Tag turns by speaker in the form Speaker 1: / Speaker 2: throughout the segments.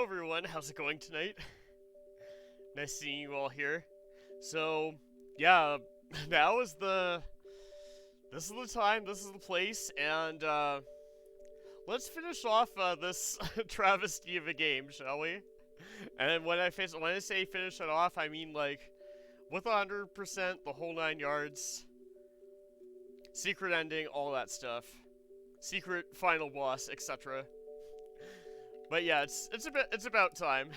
Speaker 1: Hello everyone, how's it going tonight? Nice seeing you all here. So, yeah, now is the... This is the time, this is the place, and let's finish off this travesty of a game, shall we? And when I say finish it off, I mean like, with 100%, the whole 9 yards, secret ending, all that stuff. Secret final boss, etc. But yeah, it's about time.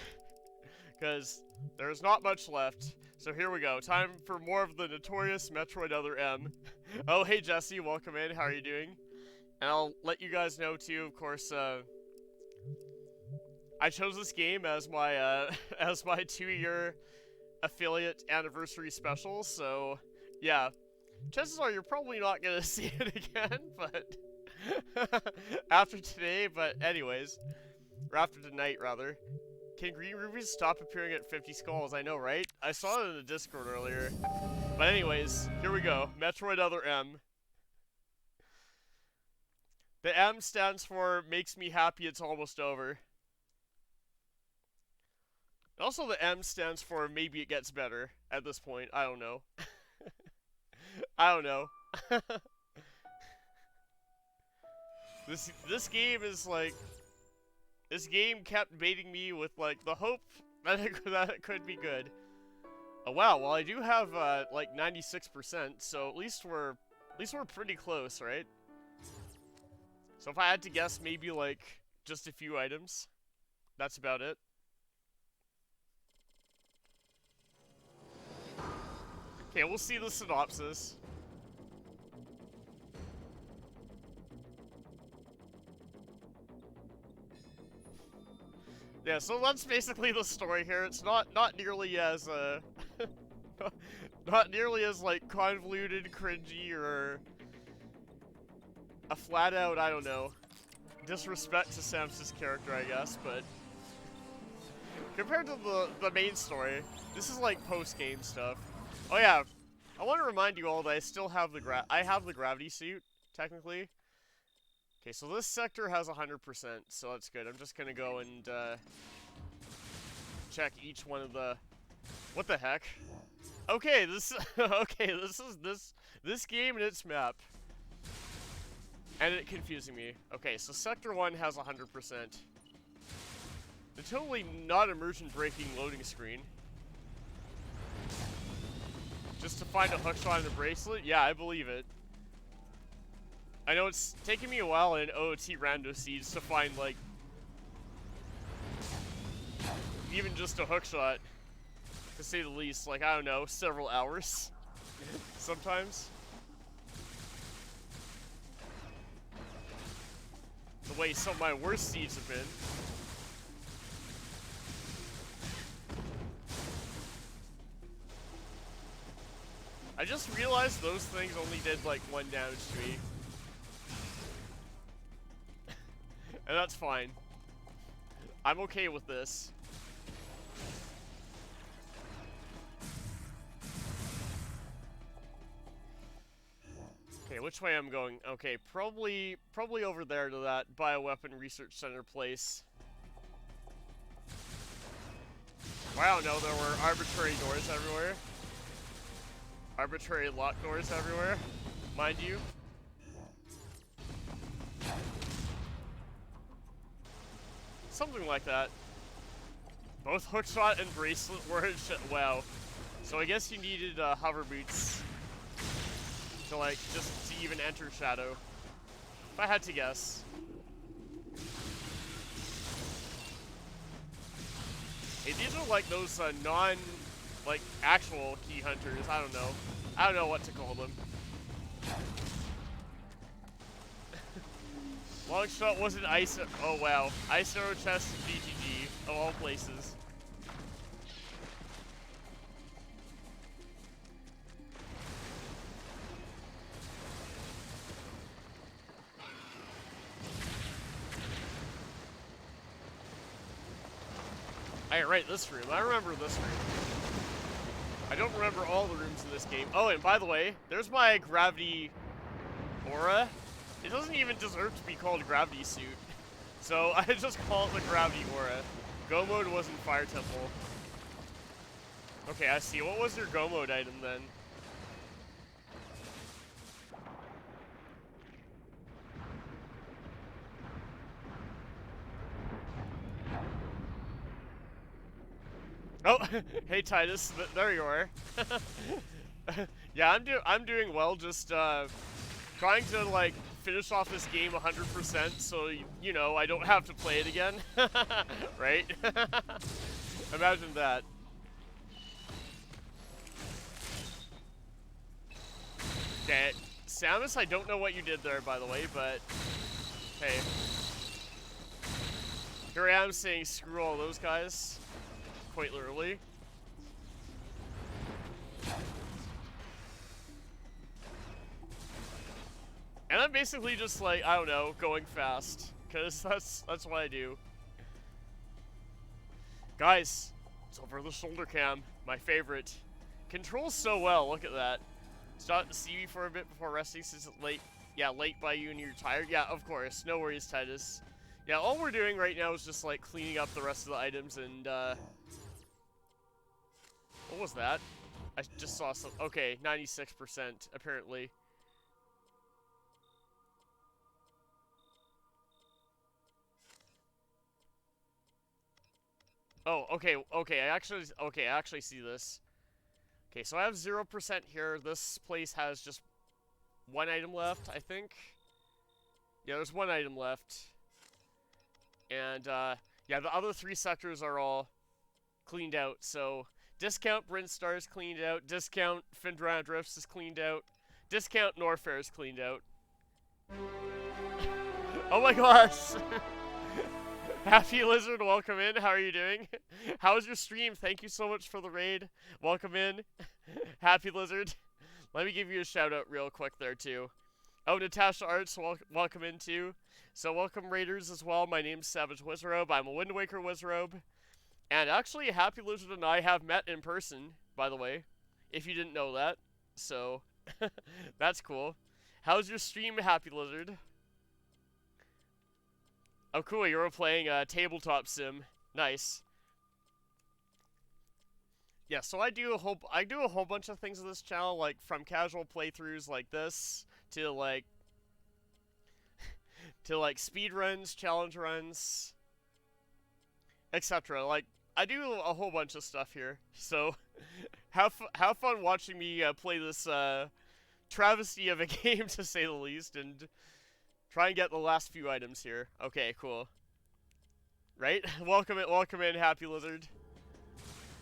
Speaker 1: Because there's not much left. So here we go. Time for more of the notorious Metroid Other M. Oh, hey Jesse, welcome in. How are you doing? And I'll let you guys know too, of course, I chose this game as my as my 2-year affiliate anniversary special, so yeah. Chances are you're probably not gonna see it again, but after today, but anyways. Or after tonight, rather. Can green rubies stop appearing at 50 skulls? I know, right? I saw it in the Discord earlier. But anyways, here we go. Metroid Other M. The M stands for makes me happy it's almost over. Also the M stands for maybe it gets better at this point. I don't know. I don't know. This game is like... This game kept baiting me with, like, the hope that it could be good. Oh, wow, well, I do have, like, 96%, so at least we're pretty close, right? So if I had to guess, maybe, like, just a few items. That's about it. Okay, we'll see the synopsis. Yeah, so that's basically the story here. It's not nearly as not nearly as like convoluted, cringy, or a flat out, I don't know, disrespect to Sams's character, I guess, but compared to the main story, this is like post-game stuff. Oh yeah, I want to remind you all that I still have the gravity suit, technically. Okay, so this sector has 100%, so that's good. I'm just gonna go and check each one of the... What the heck? Okay, okay, this game and its map. And it confusing me. Okay, so sector 1 has 100%. The totally not immersion breaking loading screen. Just to find a hookshot and a bracelet? Yeah, I believe it. I know it's taken me a while in OOT Rando Seeds to find, like, even just a hookshot, to say the least. Like, I don't know, several hours, sometimes. The way some of my worst seeds have been. I just realized those things only did, like, 1 damage to me. And that's fine. I'm okay with this. Okay, which way I'm going? Okay, probably over there to that bioweapon research center place. Well, I don't know, there were arbitrary doors everywhere. Arbitrary locked doors everywhere, mind you. Something like that. Both hookshot and bracelet were wow. So I guess you needed hover boots to like just to even enter Shadow. If I had to guess. Hey, these are like those non like actual key hunters. I don't know. I don't know what to call them. Long shot wasn't ice. Oh wow, ice arrow chest GGG of all places. Right, this room. I remember this room. I don't remember all the rooms in this game. Oh, and by the way, there's my gravity aura. It doesn't even deserve to be called gravity suit. So I just call it the gravity aura. Go mode wasn't Fire Temple. Okay, I see. What was your go mode item then? Oh, hey Titus, there you are. Yeah, I'm doing well. Just trying to like finish off this game 100%, so you know I don't have to play it again, right? Imagine that. Okay, Samus, I don't know what you did there, by the way, but hey, here I am saying screw all those guys, quite literally. And I'm basically just like, I don't know, going fast, because that's what I do. Guys, it's over the shoulder cam, my favorite. Controls so well, look at that. Stop to see me for a bit before resting since it's late. Yeah, late by you and you're tired. Yeah, of course, no worries, Titus. Yeah, all we're doing right now is just like cleaning up the rest of the items and what was that? I just saw some, okay, 96% apparently. Oh, okay, I actually see this. Okay, so I have 0% here. This place has just one item left, I think. Yeah, there's one item left. And, yeah, the other 3 sectors are all cleaned out. So, discount Brinstar is cleaned out. Discount Findran Drifts is cleaned out. Discount Norfair is cleaned out. Oh my gosh! Happy Lizard, welcome in. How are you doing? How was your stream? Thank you so much for the raid. Welcome in. Happy Lizard. Let me give you a shout out real quick there too. Oh, Natasha Arts, welcome in too. So welcome raiders as well. My name's Savage Wizrobe. I'm a Wind Waker Wizrobe. And actually, Happy Lizard and I have met in person, by the way. If you didn't know that. So, that's cool. How's your stream, Happy Lizard? Oh, cool, you were playing a tabletop sim. Nice. Yeah, so I do a whole bunch of things on this channel, like from casual playthroughs like this to like speed runs, challenge runs, etc. Like I do a whole bunch of stuff here. So have fun watching me play this travesty of a game, to say the least, and try and get the last few items here. Okay, cool. Right? Welcome in, Happy Lizard.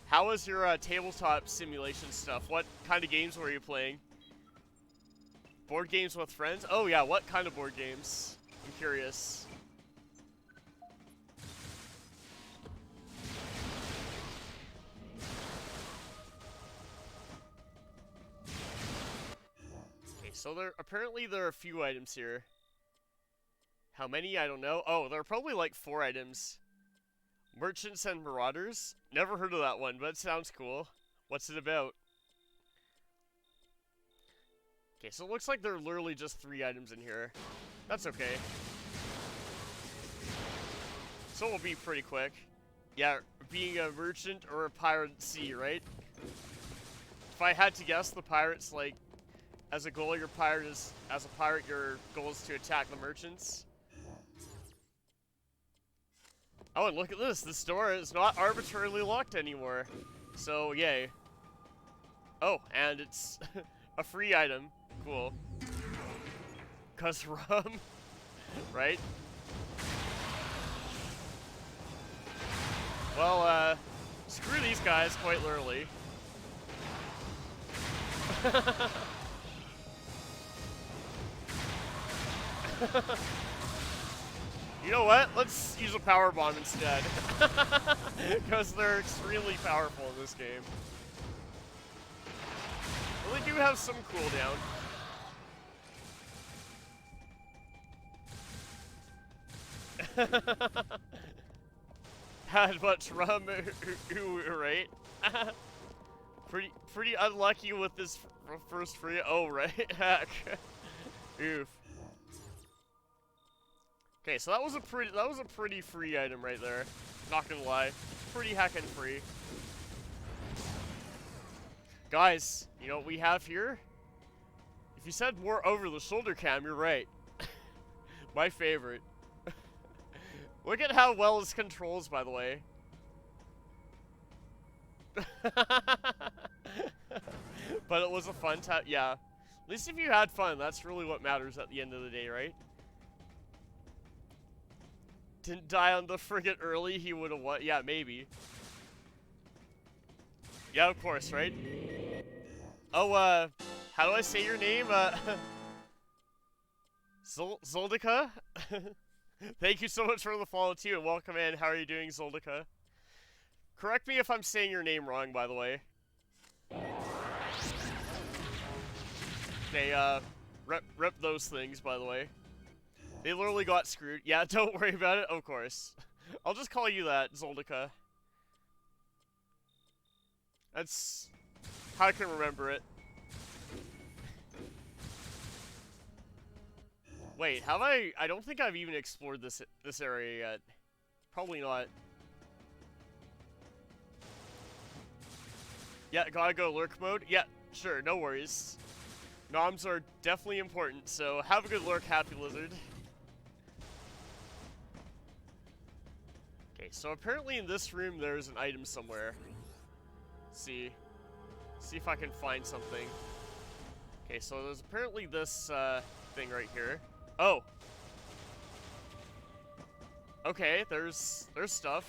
Speaker 1: How was your tabletop simulation stuff? What kind of games were you playing? Board games with friends? Oh yeah, what kind of board games? I'm curious. Okay, so apparently there are a few items here. How many? I don't know. Oh, there are probably like 4 items. Merchants and Marauders? Never heard of that one, but it sounds cool. What's it about? Okay, so it looks like there are literally just 3 items in here. That's okay. So we'll be pretty quick. Yeah, being a merchant or a pirate at sea, right? If I had to guess, the pirates, like, as a goal, your goal is to attack the merchants. Oh, and look at this. This door is not arbitrarily locked anymore. So, yay. Oh, and it's a free item. Cool. 'Cause rum, right? Well, screw these guys, quite literally. You know what? Let's use a power bomb instead. Because they're extremely powerful in this game. Well, they do have some cooldown. Had much rum, right? pretty unlucky with this first free. Oh, right. Heck. Oof. Okay, so that was a pretty free item right there. Not gonna lie. Pretty heckin' free. Guys, you know what we have here? If you said more over-the-shoulder cam, you're right. My favorite. Look at how well this controls, by the way. But it was a fun time. Yeah. At least if you had fun, that's really what matters at the end of the day, right? Didn't die on the frigate early, he would've what? Yeah, maybe. Yeah, of course, right? Oh, how do I say your name? Zoldika? Thank you so much for the follow, too, and welcome in. How are you doing, Zoldika? Correct me if I'm saying your name wrong, by the way. Okay, rep those things, by the way. They literally got screwed. Yeah, don't worry about it, of course. I'll just call you that, Zoldika. That's how I can remember it. Wait, have I don't think I've even explored this area yet. Probably not. Yeah, gotta go lurk mode? Yeah, sure, no worries. Noms are definitely important, so have a good lurk, Happy Lizard. Okay, so apparently in this room there's an item somewhere. Let's see if I can find something. Okay, so there's apparently this thing right here. Oh. Okay, there's stuff.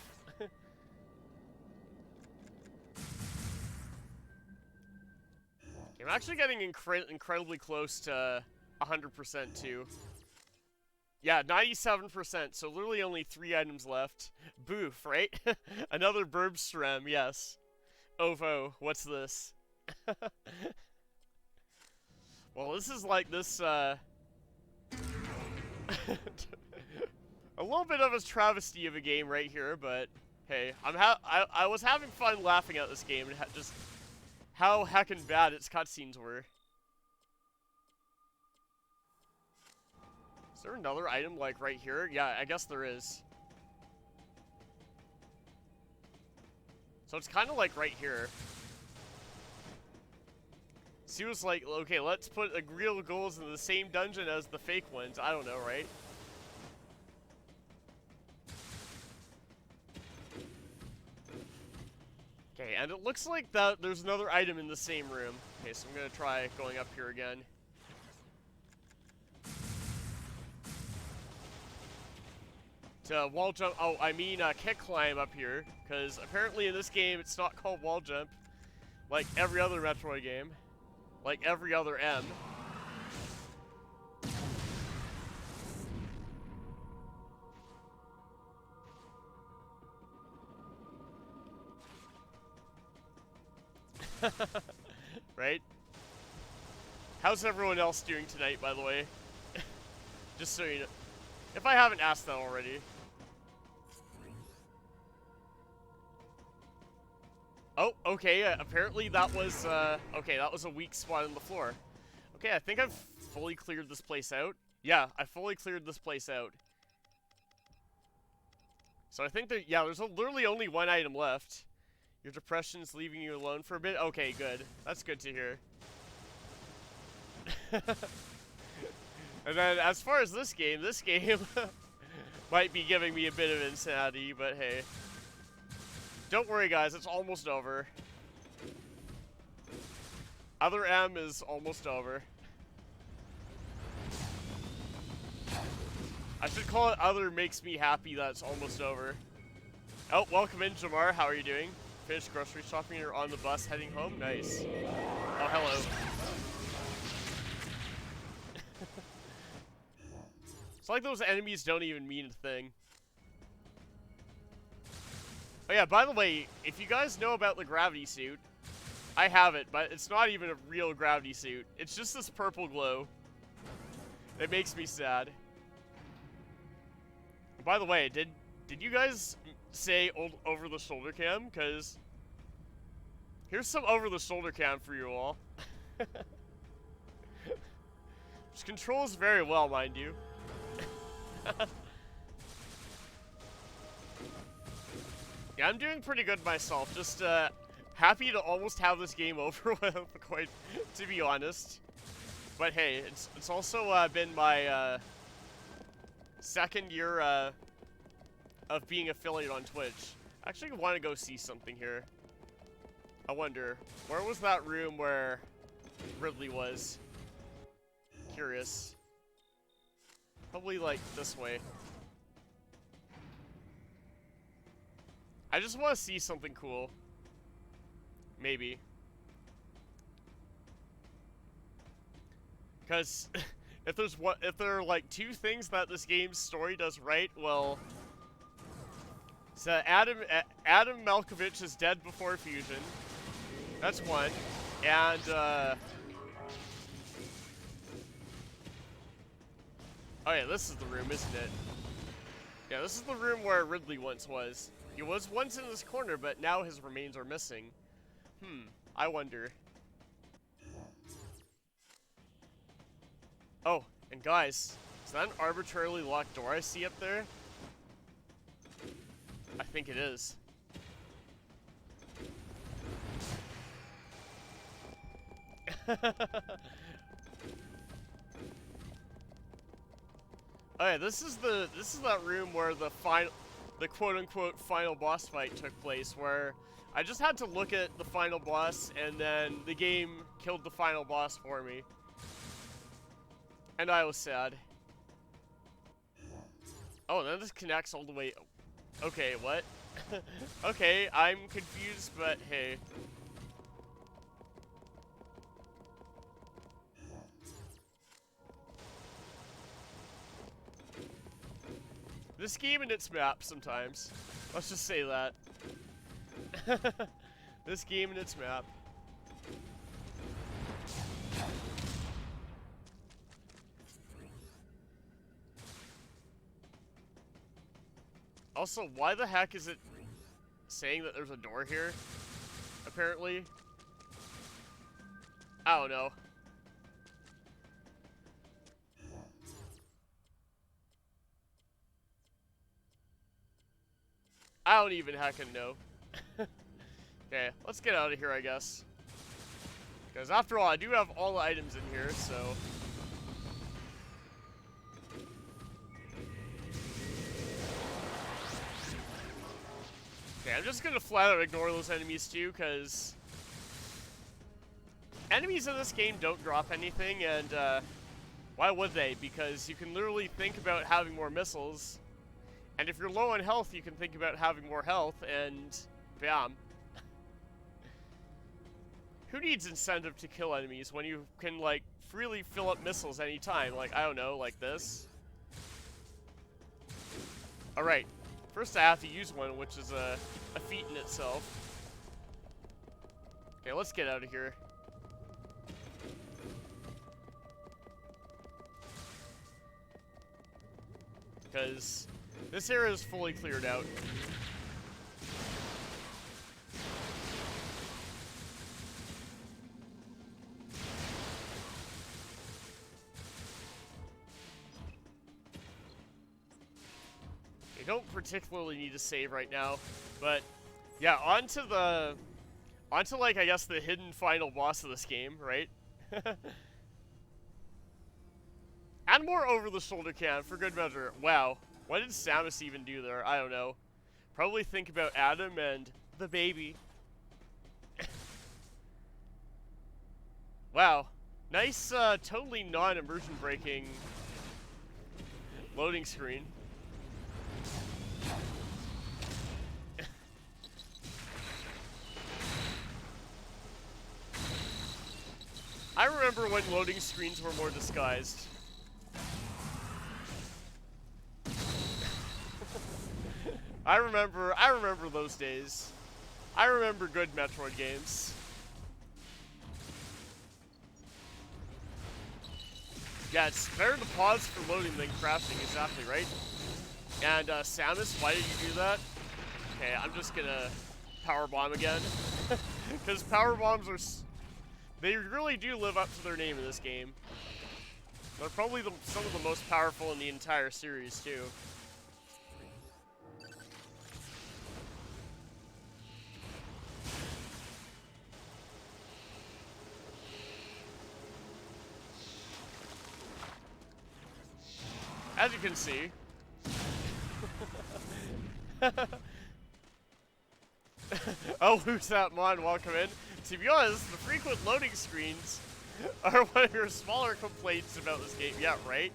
Speaker 1: I'm actually getting incredibly close to 100% too. Yeah, 97%, so literally only 3 items left. Boof, right? Another burb strem, yes. Ovo, what's this? Well, this is like this, a little bit of a travesty of a game right here, but hey, I was having fun laughing at this game and just how heckin' bad its cutscenes were. Is there another item like right here? Yeah, I guess there is. So it's kind of like right here. She was like, okay, let's put the real goals in the same dungeon as the fake ones. I don't know, right? Okay, and it looks like that there's another item in the same room. Okay, so I'm gonna try going up here again. To wall jump, oh, I mean kick climb up here, because apparently in this game it's not called wall jump, like every other Metroid game, like every other M. Right? How's everyone else doing tonight, by the way? Just so you know. If I haven't asked that already. Oh, okay, apparently that was, okay, that was a weak spot on the floor. Okay, I think I've fully cleared this place out. Yeah, I fully cleared this place out. So I think that, yeah, there's literally only one item left. Your depression's leaving you alone for a bit? Okay, good. That's good to hear. And then, as far as this game might be giving me a bit of insanity, but hey. Don't worry, guys, it's almost over. Other M is almost over. I should call it Other Makes Me Happy that it's almost over. Oh, welcome in, Jamar. How are you doing? Finished grocery shopping, you're on the bus heading home? Nice. Oh, hello. It's like those enemies don't even mean a thing. Oh yeah, by the way, if you guys know about the gravity suit, I have it, but it's not even a real gravity suit. It's just this purple glow. It makes me sad. By the way, did you guys say over-the-shoulder cam? Because here's some over-the-shoulder cam for you all. Which controls very well, mind you. Yeah, I'm doing pretty good myself. Just happy to almost have this game over with, quite to be honest. But hey, it's also been my second year of being affiliate on Twitch. I actually want to go see something here. I wonder, where was that room where Ridley was? Curious. Probably like this way. I just want to see something cool. Maybe. Because if there are like two things that this game's story does right, well, so Adam Malkovich is dead before fusion. That's one, and oh yeah, this is the room, isn't it? Yeah, this is the room where Ridley once was. He was once in this corner, but now his remains are missing. I wonder. Oh, and guys, is that an arbitrarily locked door I see up there? I think it is. Okay, this is that room where the quote-unquote final boss fight took place, where I just had to look at the final boss and then the game killed the final boss for me. And I was sad. Oh, then this connects all the way. Okay, what? Okay, I'm confused, but hey. This game and its map sometimes. Let's just say that. This game and its map. Also, why the heck is it saying that there's a door here? Apparently. I don't know. I don't even heckin' know. Okay, let's get out of here, I guess. Because after all, I do have all the items in here, so... Okay, I'm just gonna flat out ignore those enemies too, because... enemies in this game don't drop anything, and why would they? Because you can literally think about having more missiles, and if you're low on health, you can think about having more health, and bam. Who needs incentive to kill enemies when you can, like, freely fill up missiles anytime? Like, I don't know, like this. Alright, first I have to use one, which is a feat in itself. Okay, let's get out of here. Because this area is fully cleared out. I don't particularly need to save right now, but yeah, onto like, I guess the hidden final boss of this game, right? And more over-the-shoulder cam, for good measure. Wow, what did Samus even do there? I don't know. Probably think about Adam and the baby. Wow, nice, totally non-immersion breaking loading screen. I remember when loading screens were more disguised. I remember those days. I remember good Metroid games. Yeah, it's better to pause for loading than crafting, exactly right. And Samus, why did you do that? Okay, I'm just gonna power bomb again. Because power bombs are... they really do live up to their name in this game. They're probably some of the most powerful in the entire series, too. as you can see. Oh, who's that mod? Welcome in. To be honest, the frequent loading screens are one of your smaller complaints about this game. Yeah, right?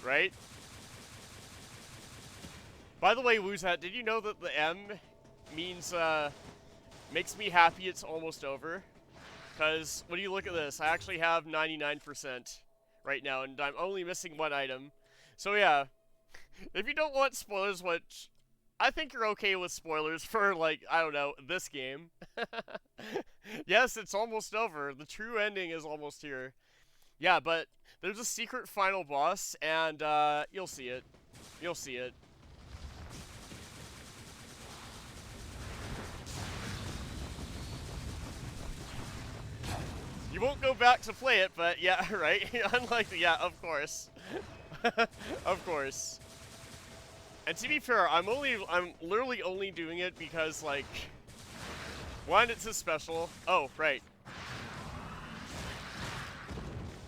Speaker 1: Right? By the way, Woozat, did you know that the M means, makes me happy it's almost over? Because when you look at this, I actually have 99% right now, and I'm only missing one item. So yeah, if you don't want spoilers, which I think you're okay with spoilers for, like, I don't know, this game. Yes, it's almost over. The true ending is almost here. Yeah, but there's a secret final boss, and you'll see it. You'll see it. You won't go back to play it, but yeah, right? Unlike, yeah, of course. Of course. And to be fair, I'm literally only doing it because, like, one, it's a special. Oh, right.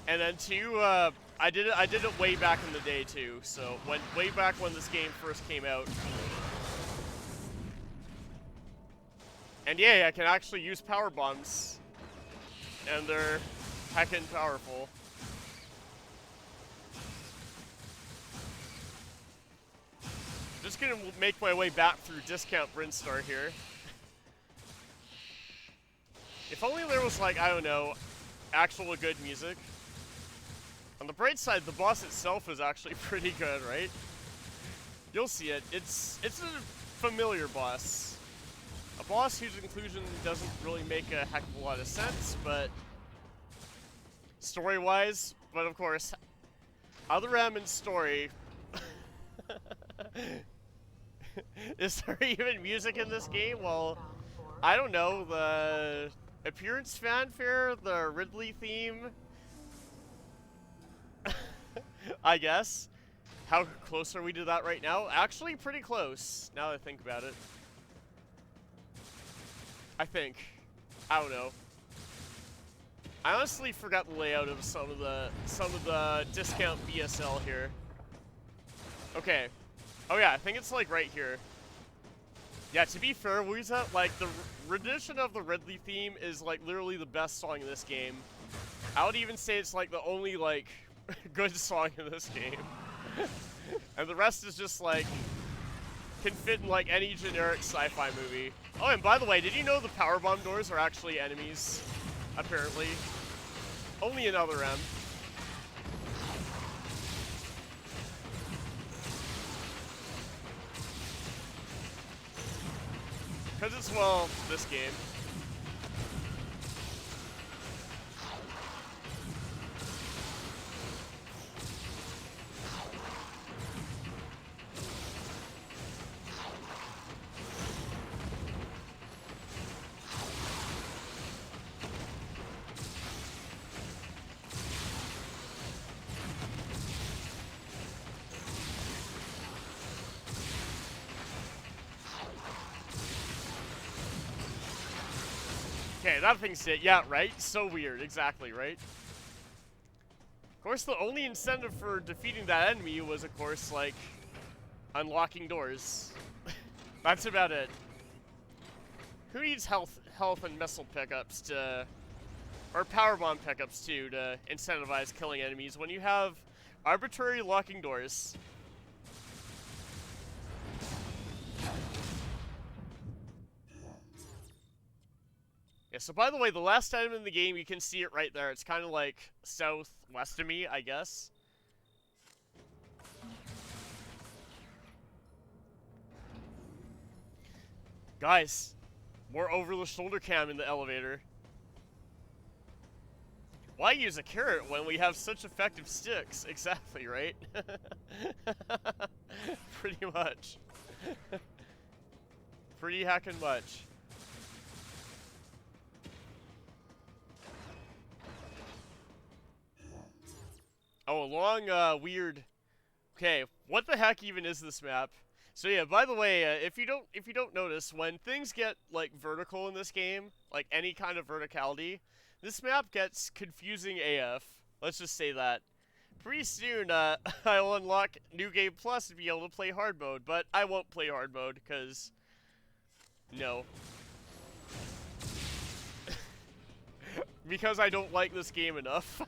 Speaker 1: And then two, I did it way back in the day too. So way back when this game first came out. And yeah, I can actually use power bombs, and they're heckin' powerful. Just gonna make my way back through Discount Brinstar here. If only there was, like, I don't know, actual good music. On the bright side, the boss itself is actually pretty good, right? You'll see it. It's a familiar boss. A boss whose inclusion doesn't really make a heck of a lot of sense, but story-wise, but of course, other M in story. Is there even music in this game? Well, I don't know, the appearance fanfare, the Ridley theme, I guess. How close are we to that right now? Actually, pretty close, now that I think about it. I think. I don't know. I honestly forgot the layout of some of the discount BSL here. Okay. Oh yeah, I think it's like right here. Yeah, to be fair, Weeza, like the rendition of the Ridley theme is like literally the best song in this game. I would even say it's like the only like good song in this game. And the rest is just like can fit in like any generic sci-fi movie. Oh, and by the way, did you know the powerbomb doors are actually enemies? Apparently. Only another M. Because it's, well, this game. Okay, that thing's it. Yeah, right? So weird. Exactly, right? Of course, the only incentive for defeating that enemy was, of course, like, unlocking doors. That's about it. Who needs health and missile pickups to... or powerbomb pickups, too, to incentivize killing enemies when you have arbitrary locking doors? Yeah, so by the way, the last item in the game, you can see it right there. It's kind of like southwest of me, I guess. Guys, more over-the-shoulder cam in the elevator. Why use a carrot when we have such effective sticks? Exactly, right? Pretty much. Pretty heckin' much. Oh, a long, weird... Okay, what the heck even is this map? So yeah, by the way, if you don't notice, when things get, like, vertical in this game, like any kind of verticality, this map gets confusing AF. Let's just say that. pretty soon, I will unlock New Game Plus to be able to play hard mode, but I won't play hard mode, because, no. Because I don't like this game enough.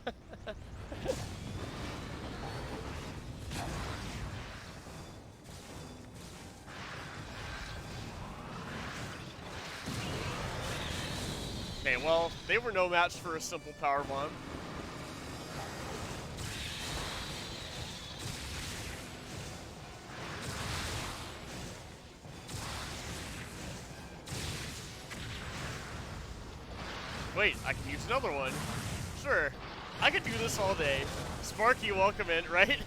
Speaker 1: Okay, well, they were no match for a simple power bomb. Wait, I can use another one. Sure, I could do this all day. Sparky, welcome in, right?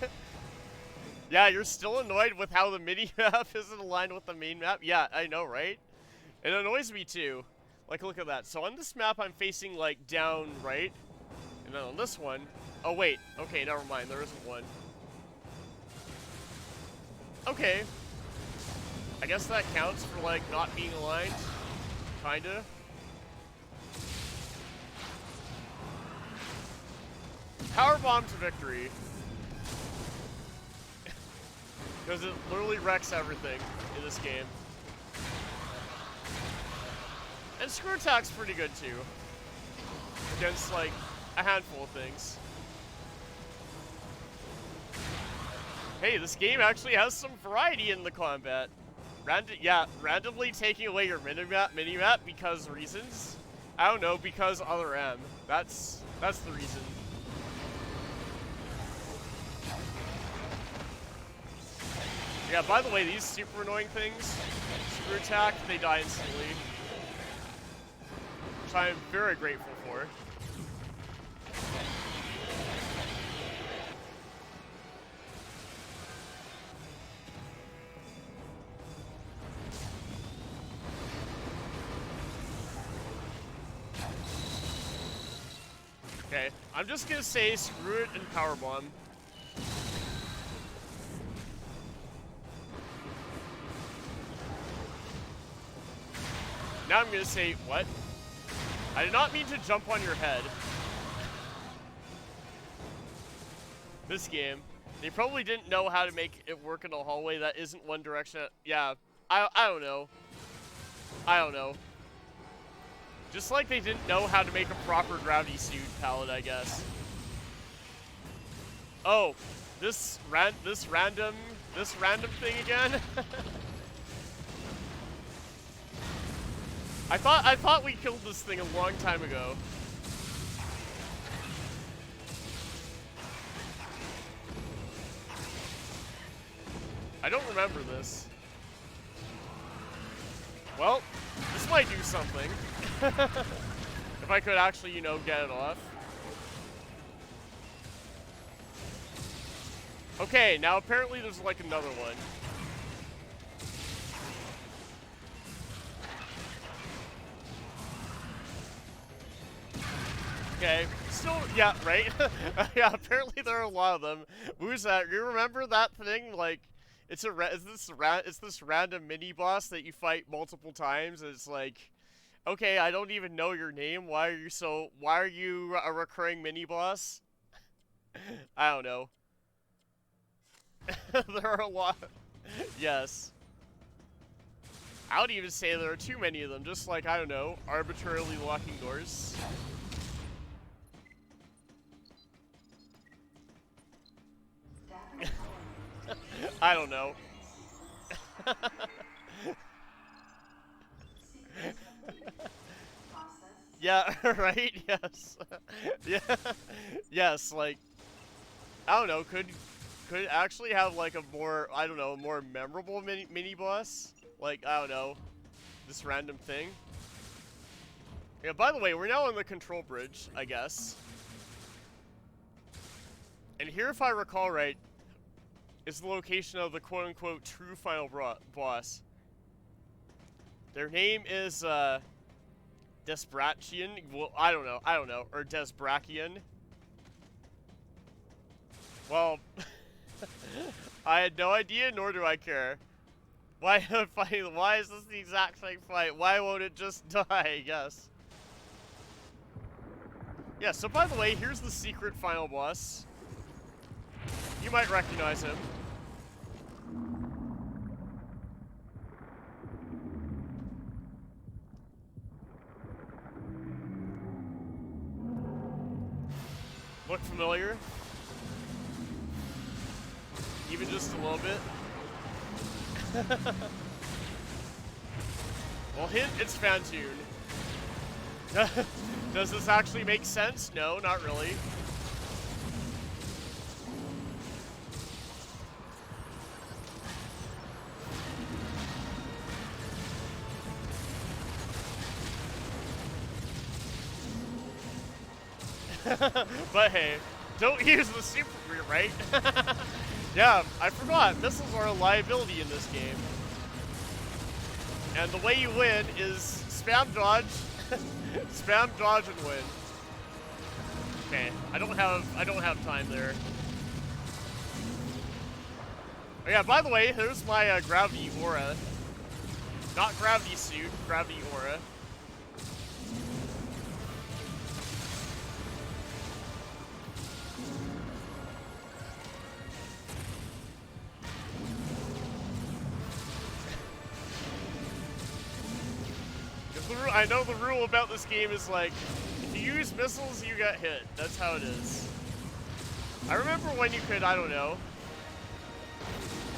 Speaker 1: Yeah, you're still annoyed with how the mini-map isn't aligned with the main map? Yeah, I know, right? It annoys me too. Like, look at that. So on this map, I'm facing, like, down right. And then on this one... Oh, wait. Okay, never mind. There isn't one. Okay. I guess that counts for, like, not being aligned. Kinda. Powerbomb to victory. Because it literally wrecks everything in this game. And screw attack's pretty good too. Against like a handful of things. Hey, this game actually has some variety in the combat. Randomly taking away your minimap because reasons. I don't know, because other M. That's the reason. Yeah, by the way, these super annoying things, screw attack, they die instantly. Which I am very grateful for. Okay, I'm just gonna say screw it and powerbomb. Now I'm gonna say, what? I did not mean to jump on your head. This game. They probably didn't know how to make it work in a hallway that isn't one direction. Yeah, I don't know. I don't know. Just like they didn't know how to make a proper gravity suit palette, I guess. Oh, this random thing again? I thought we killed this thing a long time ago. I don't remember this. Well, this might do something. If I could actually, you know, get it off. Okay, now apparently there's like another one. Okay, still, yeah, right? Yeah, apparently there are a lot of them. Who's that? You remember that thing? Like, it's this random mini boss that you fight multiple times. And it's like, okay, I don't even know your name. Why are you a recurring mini boss? I don't know. There are a lot. Yes. I would even say there are too many of them. Just like, I don't know, arbitrarily locking doors. I don't know. Yeah, right? Yes. Yeah. Yes, like, I don't know, could it actually have like a more, I don't know, more memorable mini boss? Like, I don't know, this random thing. Yeah, by the way, we're now on the control bridge, I guess. And here, if I recall right, is the location of the quote-unquote true final boss. Their name is, Desbrachian? Well, I don't know, or Desbrachian. Well, I had no idea, nor do I care. Why is this the exact same fight? Why won't it just die, I guess? Yeah, so by the way, here's the secret final boss. You might recognize him. Look familiar? Even just a little bit? Well, hint, it's Phantoon. Does this actually make sense? No, not really. But hey, don't use the super right? Yeah, I forgot. Missiles are a liability in this game. And the way you win is spam dodge, spam dodge and win. Okay, I don't have time there. Oh yeah, by the way, here's my gravity aura. Not gravity suit, gravity aura. I know the rule about this game is like, if you use missiles, you get hit. That's how it is. I remember when you could, I don't know,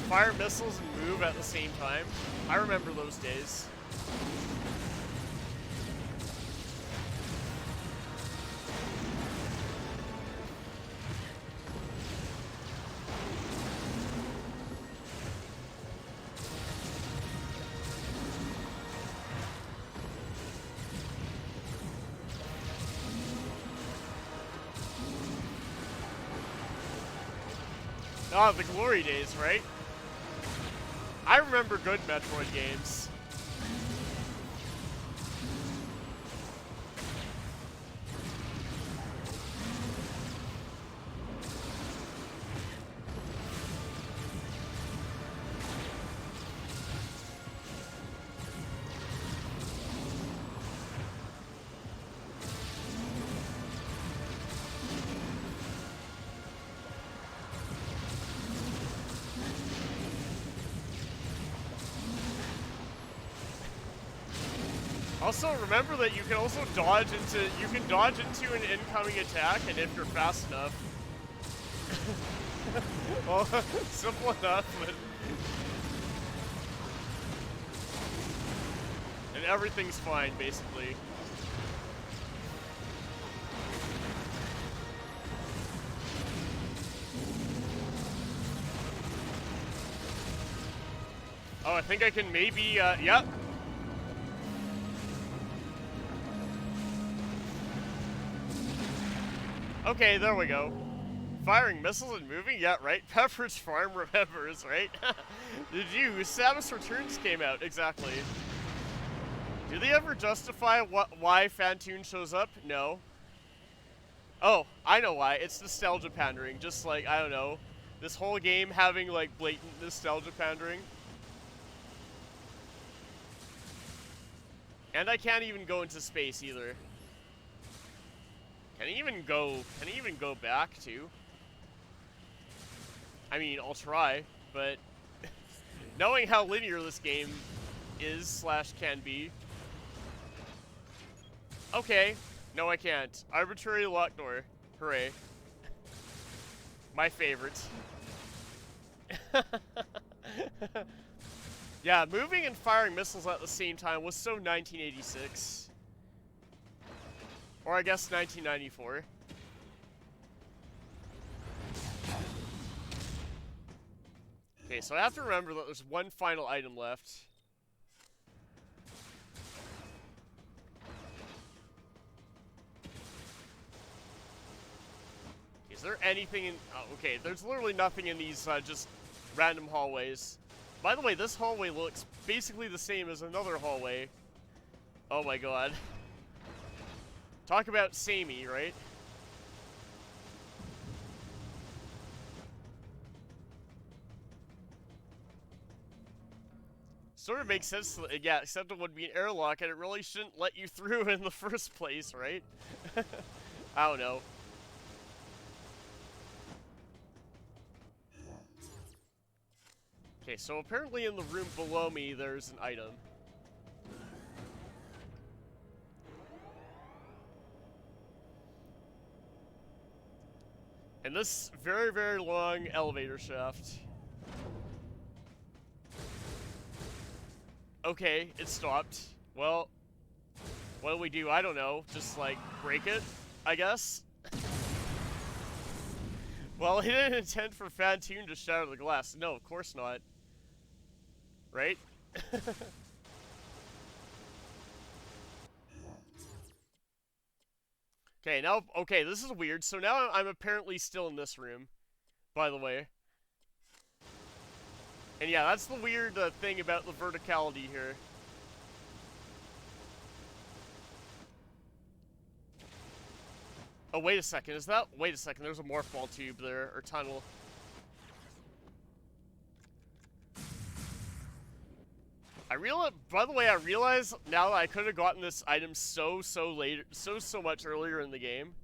Speaker 1: fire missiles and move at the same time. I remember those days. Oh, the glory days, right? I remember good Metroid games. Also, remember that you can also dodge into, an incoming attack, and if you're fast enough. Well, simple enough, but... And everything's fine, basically. Oh, I think I can maybe, yep. Okay, there we go. Firing missiles and moving? Yeah, right. Pepperidge Farm remembers, right? Did you? Samus Returns came out, exactly. Do they ever justify why Phantoon shows up? No. Oh, I know why. It's nostalgia pandering. Just like, I don't know, this whole game having like blatant nostalgia pandering. And I can't even go into space either. Can he even go back too? I mean, I'll try, but knowing how linear this game is / can be. Okay, no I can't. Arbitrary lock door. Hooray. My favorite. Yeah, moving and firing missiles at the same time was so 1986. Or I guess 1994. Okay, so I have to remember that there's one final item left. Is there anything in... Oh, okay, there's literally nothing in these just random hallways. By the way, this hallway looks basically the same as another hallway. Oh my god. Talk about samey, right? Sort of makes sense, yeah, except it would be an airlock and it really shouldn't let you through in the first place, right? I don't know. Okay, so apparently in the room below me, there's an item. And this very, very long elevator shaft. Okay, it stopped. Well, what do we do? I don't know. Just, like, break it, I guess? Well, he didn't intend for Fantoon to shatter the glass. No, of course not. Right? Okay, now, okay, this is weird. So now I'm apparently still in this room, by the way. And yeah, that's the weird thing about the verticality here. Oh, wait a second, is that? Wait a second, there's a morph ball tube there, or tunnel. By the way, I realize now that I could have gotten this item so much earlier in the game.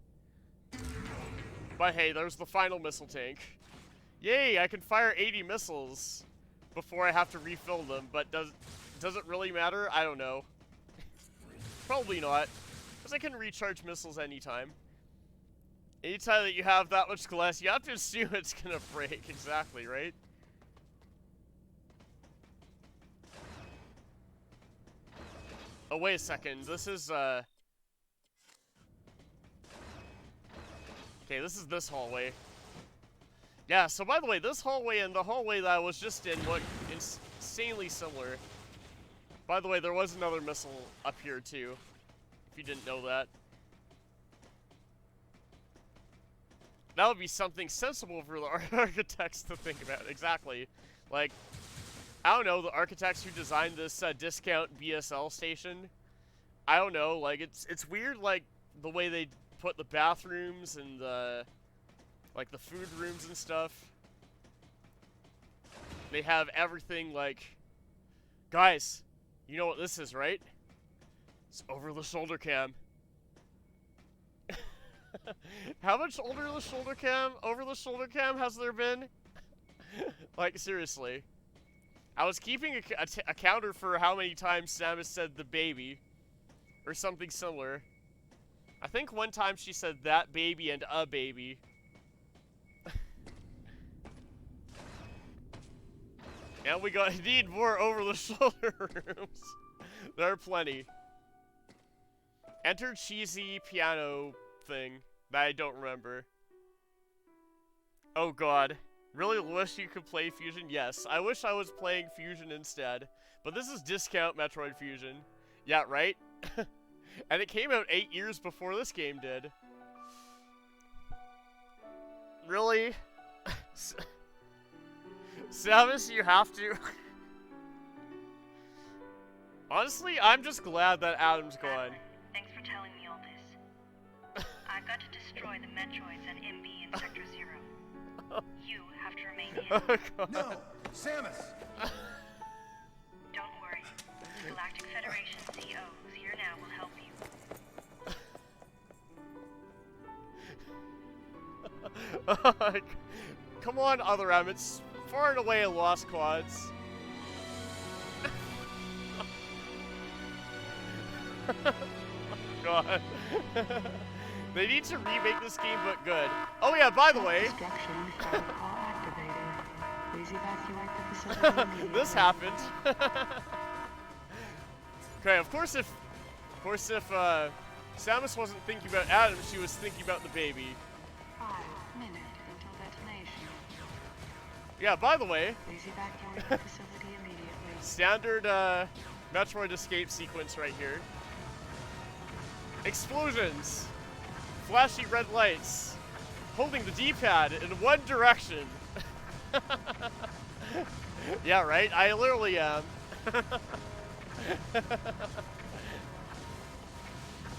Speaker 1: But hey, there's the final missile tank. Yay, I can fire 80 missiles before I have to refill them, but does it really matter? I don't know. Probably not, because I can recharge missiles anytime. Anytime that you have that much glass, you have to assume it's gonna break, exactly, right? Oh, wait a second, this is, okay, this is this hallway. Yeah, so by the way, this hallway and the hallway that I was just in look insanely similar. By the way, there was another missile up here, too, if you didn't know that. That would be something sensible for the architects to think about, exactly. Like, I don't know, the architects who designed this discount BSL station, I don't know, like, it's weird, like, the way they put the bathrooms and the, like, the food rooms and stuff. They have everything, like, guys, you know what this is, right? It's over-the-shoulder cam. How much over-the-shoulder cam has there been? Like, seriously. I was keeping a counter for how many times Samus said the baby. Or something similar. I think one time she said that baby and a baby. And we need more over-the-shoulder rooms. There are plenty. Enter cheesy piano thing that I don't remember. Oh god. Really wish you could play Fusion? Yes, I wish I was playing Fusion instead. But this is discount Metroid Fusion. Yeah, right? And it came out 8 years before this game did. Really? Samus, you have to. Honestly, I'm just glad that Adam's gone.
Speaker 2: Thanks for telling me all this. I've got to destroy the Metroids and MB in Sector 0. You have to remain here.
Speaker 1: Oh,
Speaker 3: no! Samus!
Speaker 2: Don't worry. The Galactic Federation CO who's here now will help you.
Speaker 1: Come on, Other M, it's far and away a lost cause. God. They need to remake this game, but good. Oh yeah, by the way, this happened. Okay, of course if Samus wasn't thinking about Adam, she was thinking about the baby.
Speaker 2: 5 minutes until detonation.
Speaker 1: Yeah, by the way,
Speaker 2: Please evacuate the facility immediately.
Speaker 1: standard Metroid escape sequence right here. Explosions, flashy red lights, holding the D-pad in one direction. Yeah, right? I literally am.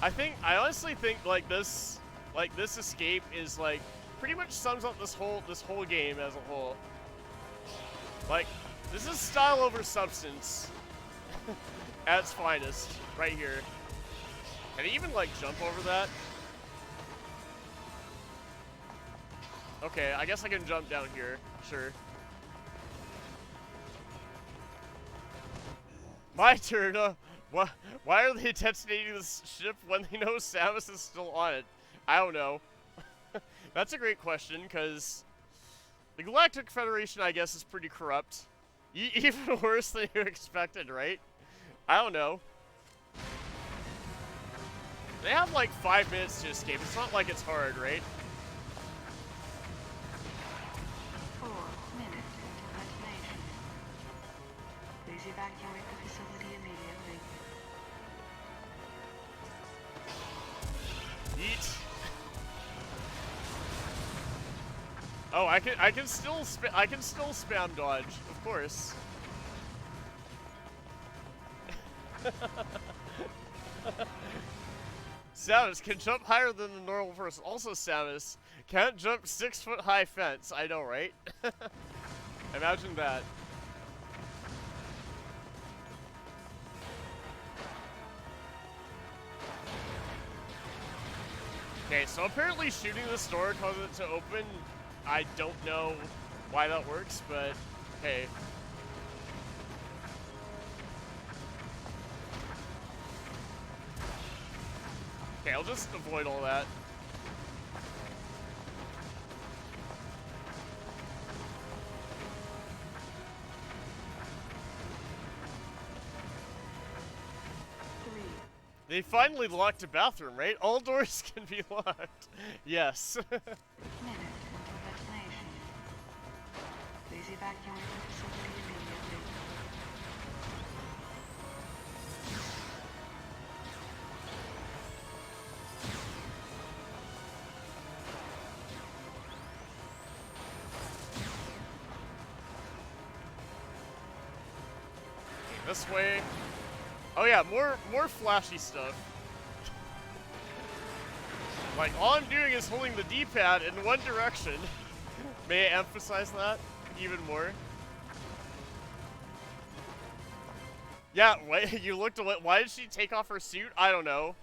Speaker 1: I honestly think like this escape is like pretty much sums up this whole game as a whole. Like, this is style over substance at its finest, right here. Can I even like jump over that? Okay, I guess I can jump down here, sure. My turn. Why are they detonating this ship when they know Samus is still on it? I don't know. That's a great question, because the Galactic Federation, I guess, is pretty corrupt. Even worse than you expected, right? I don't know. They have like 5 minutes to escape. It's not like it's hard, right?
Speaker 2: 4 minutes until detonation. Please evacuate the facility immediately.
Speaker 1: Eat. Oh, I can still spam dodge, of course. Samus can jump higher than the normal person. Also, Samus can't jump 6-foot high fence. I know, right? Imagine that. Okay, so apparently shooting the store causes it to open. I don't know why that works, but hey. Okay, I'll just avoid all that. They finally locked a bathroom, right? All doors can be locked. Yes.
Speaker 2: Minutes until detonation. Please evacuate the facility immediately.
Speaker 1: This way. Oh yeah, more flashy stuff. Like, all I'm doing is holding the D-pad in one direction. May I emphasize that even more? Yeah, wait, you looked away. Why did she take off her suit? I don't know.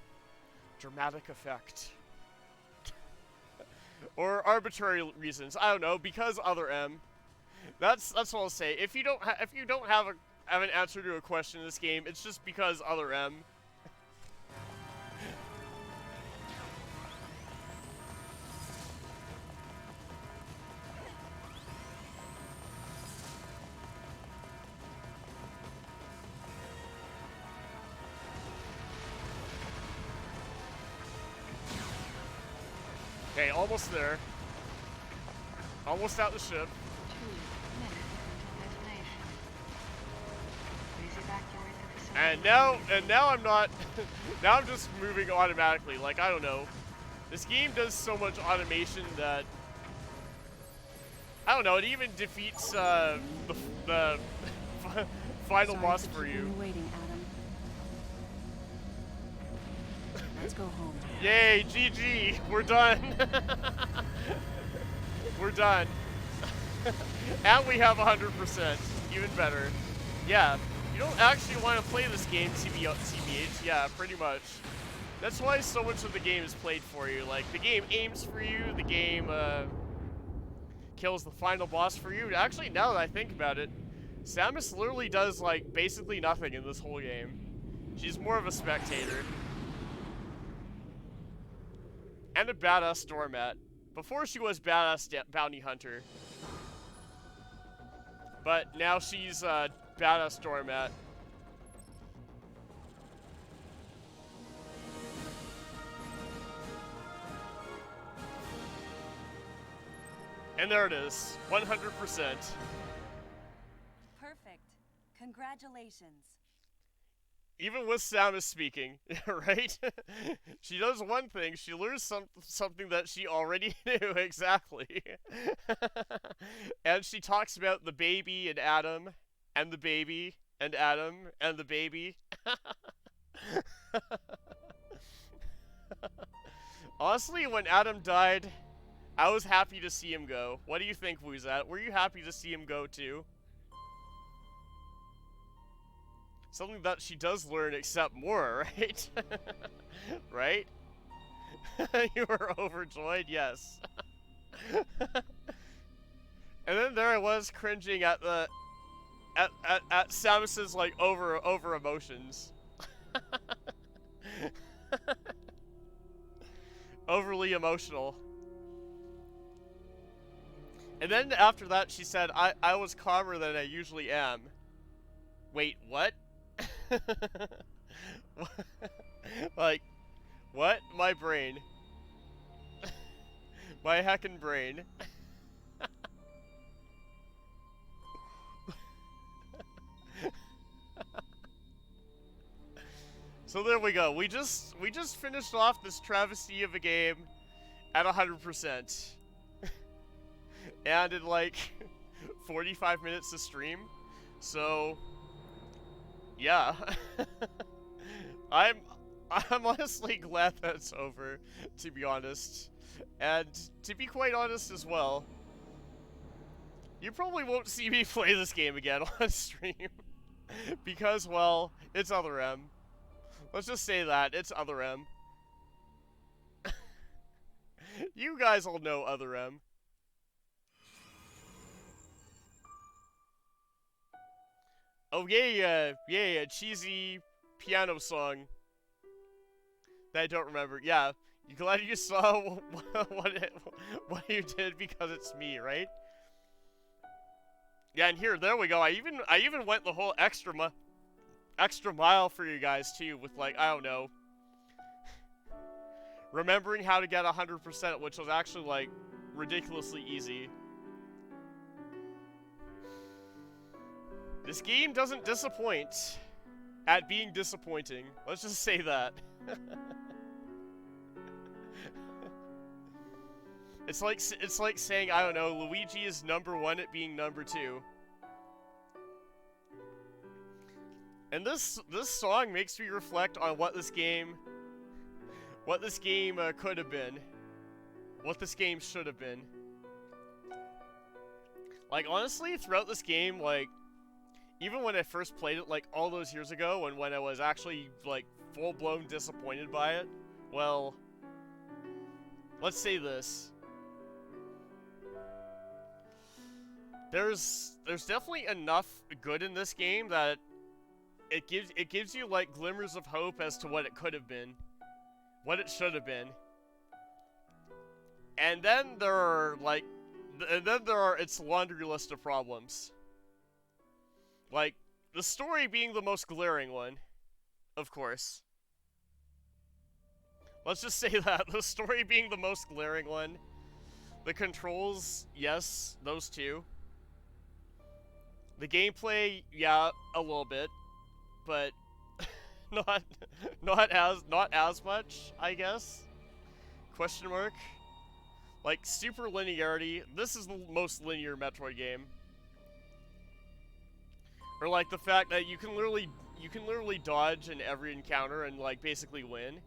Speaker 1: Dramatic effect. Or arbitrary reasons. I don't know, because other M. That's what I'll say. If you don't have an answer to a question in this game, it's just because other M. Okay, almost there. Almost out the ship.
Speaker 2: 2 minutes until detonation. Please evacuate the facility.
Speaker 1: And now I'm not. Now I'm just moving automatically. Like, I don't know. This game does so much automation that I don't know. It even defeats the final boss for you.
Speaker 3: Waiting, Adam. Let's go home.
Speaker 1: Yay, GG, we're done. We're done. And we have 100%, even better. Yeah, you don't actually want to play this game, TBH, yeah, pretty much. That's why so much of the game is played for you. Like, the game aims for you, the game kills the final boss for you. Actually, now that I think about it, Samus literally does, like, basically nothing in this whole game. She's more of a spectator. And a badass doormat. Before she was badass bounty hunter. But now she's a badass doormat. And there it is, 100%.
Speaker 3: Perfect. Congratulations.
Speaker 1: Even with Samus speaking, right? She does one thing, she learns something that she already knew, exactly. And she talks about the baby and Adam, and the baby, and Adam, and the baby. Honestly, when Adam died, I was happy to see him go. What do you think, Woozat? Were you happy to see him go too? Something that she does learn accept more, right? Right? You were overjoyed? Yes. And then there I was cringing at at Samus's like over emotions. Overly emotional. And then after that she said, I was calmer than I usually am. Wait, what? Like, what? My brain. My heckin' brain. So there we go. We just finished off this travesty of a game at 100%. And in like 45 minutes to stream. So yeah. I'm honestly glad that it's over, to be honest. And to be quite honest as well, you probably won't see me play this game again on stream. Because, well, it's Other M. Let's just say that, it's Other M. You guys all know Other M. Oh yeah, a cheesy piano song that I don't remember. Yeah, you glad you saw what you did because it's me, right? Yeah, and there we go. I even went the whole extra mile for you guys too, with like, I don't know, remembering how to get 100%, which was actually like ridiculously easy. This game doesn't disappoint at being disappointing. Let's just say that. It's like saying, I don't know, Luigi is #1 at being #2. And this song makes me reflect on what this game could have been, what this game should have been. Like honestly, throughout this game, like even when I first played it, like all those years ago, and when I was actually like full-blown disappointed by it, well, let's say this. There's definitely enough good in this game that it gives you like glimmers of hope as to what it could have been, what it should have been. And then there are its laundry list of problems. Like the story being the most glaring one, of course. Let's just say that, the story being the most glaring one. The controls, yes, those two. The gameplay, yeah, a little bit, but not as much, I guess. Question mark. Like super linearity. This is the most linear Metroid game. Or like the fact that you can literally dodge in every encounter and like basically win.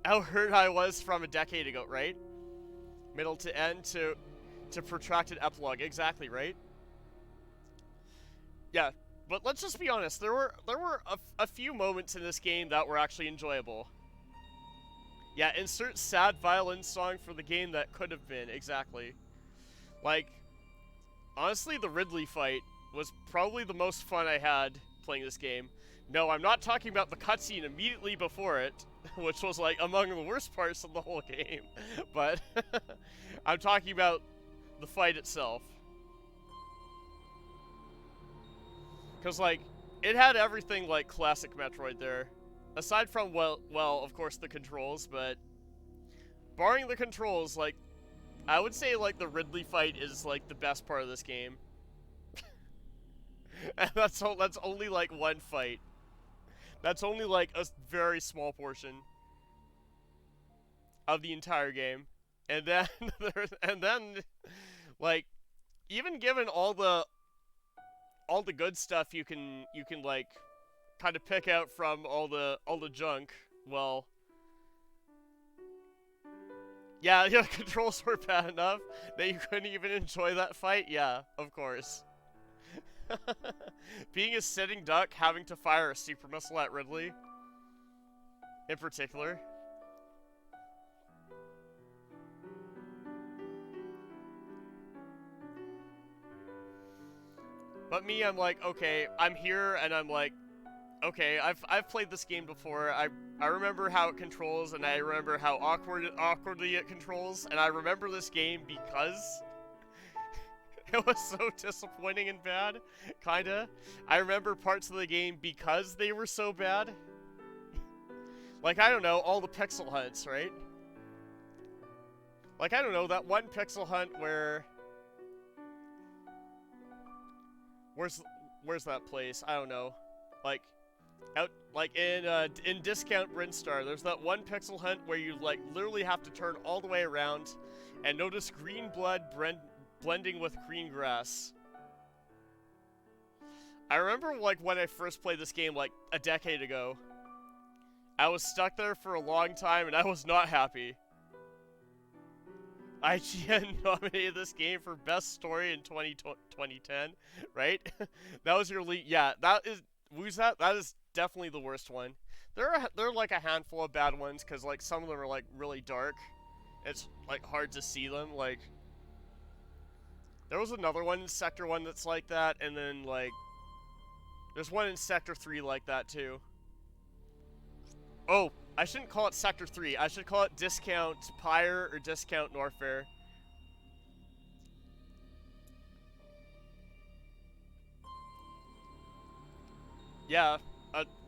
Speaker 1: How hurt I was from a decade ago, right? Middle to end to protracted epilogue, exactly, right? Yeah, but let's just be honest. There were a few moments in this game that were actually enjoyable. Yeah, insert sad violin song for the game that could have been, exactly. Like, honestly, the Ridley fight was probably the most fun I had playing this game. No, I'm not talking about the cutscene immediately before it, which was like among the worst parts of the whole game, but I'm talking about the fight itself. Because, like, it had everything like classic Metroid there. Aside from, well, of course, the controls, but barring the controls, like, I would say, like, the Ridley fight is, like, the best part of this game. And that's only, like, one fight. That's only, like, a very small portion of the entire game. And then, like, even given all the good stuff you can like kind of pick out from all the junk, well, yeah, the controls were bad enough that you couldn't even enjoy that fight. Yeah, of course. Being a sitting duck, having to fire a super missile at Ridley, in particular. But me, I'm like, okay, I'm here, and I'm like, okay, I've played this game before. I remember how it controls, and I remember how awkwardly it controls, and I remember this game because it was so disappointing and bad, kinda. I remember parts of the game because they were so bad. Like, I don't know, all the pixel hunts, right? Like, I don't know, that one pixel hunt where... Where's that place? I don't know. Like, out, like, in Discount Brinstar, there's that one pixel hunt where you, like, literally have to turn all the way around and notice green blood blending with green grass. I remember, like, when I first played this game, like, a decade ago. I was stuck there for a long time, and I was not happy. IGN nominated this game for Best Story in 2010, right? That was your lead. Yeah, that is... Who's that? That is definitely the worst one. There are like a handful of bad ones, because, like, some of them are, like, really dark. It's, like, hard to see them, like... There was another one in Sector 1 that's like that, and then, like... There's one in Sector 3 like that, too. Oh, I shouldn't call it Sector 3. I should call it Discount Pyre or Discount Norfair. Yeah,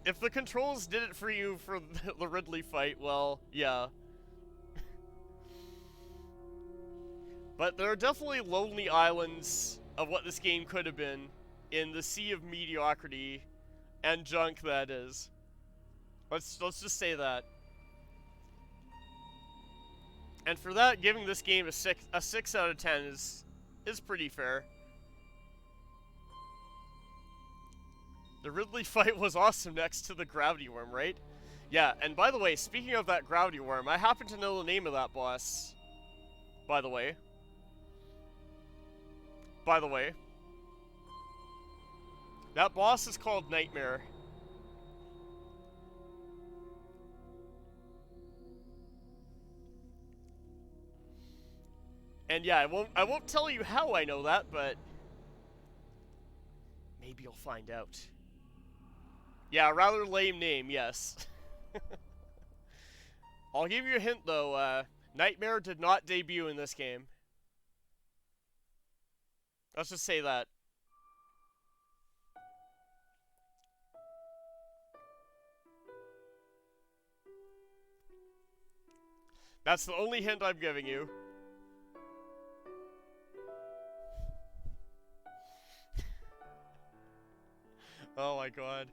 Speaker 1: if the controls did it for you for the Ridley fight, well, yeah. But there are definitely lonely islands of what this game could have been in the sea of mediocrity and junk that is. Let's just say that. And for that, giving this game a 6 out of 10 is pretty fair. The Ridley fight was awesome next to the gravity worm, right? Yeah, and by the way, speaking of that gravity worm, I happen to know the name of that boss. By the way. That boss is called Nightmare. And yeah, I won't tell you how I know that, but maybe you'll find out. Yeah, rather lame name, yes. I'll give you a hint though, Nightmare did not debut in this game. Let's just say that. That's the only hint I'm giving you. Oh my god.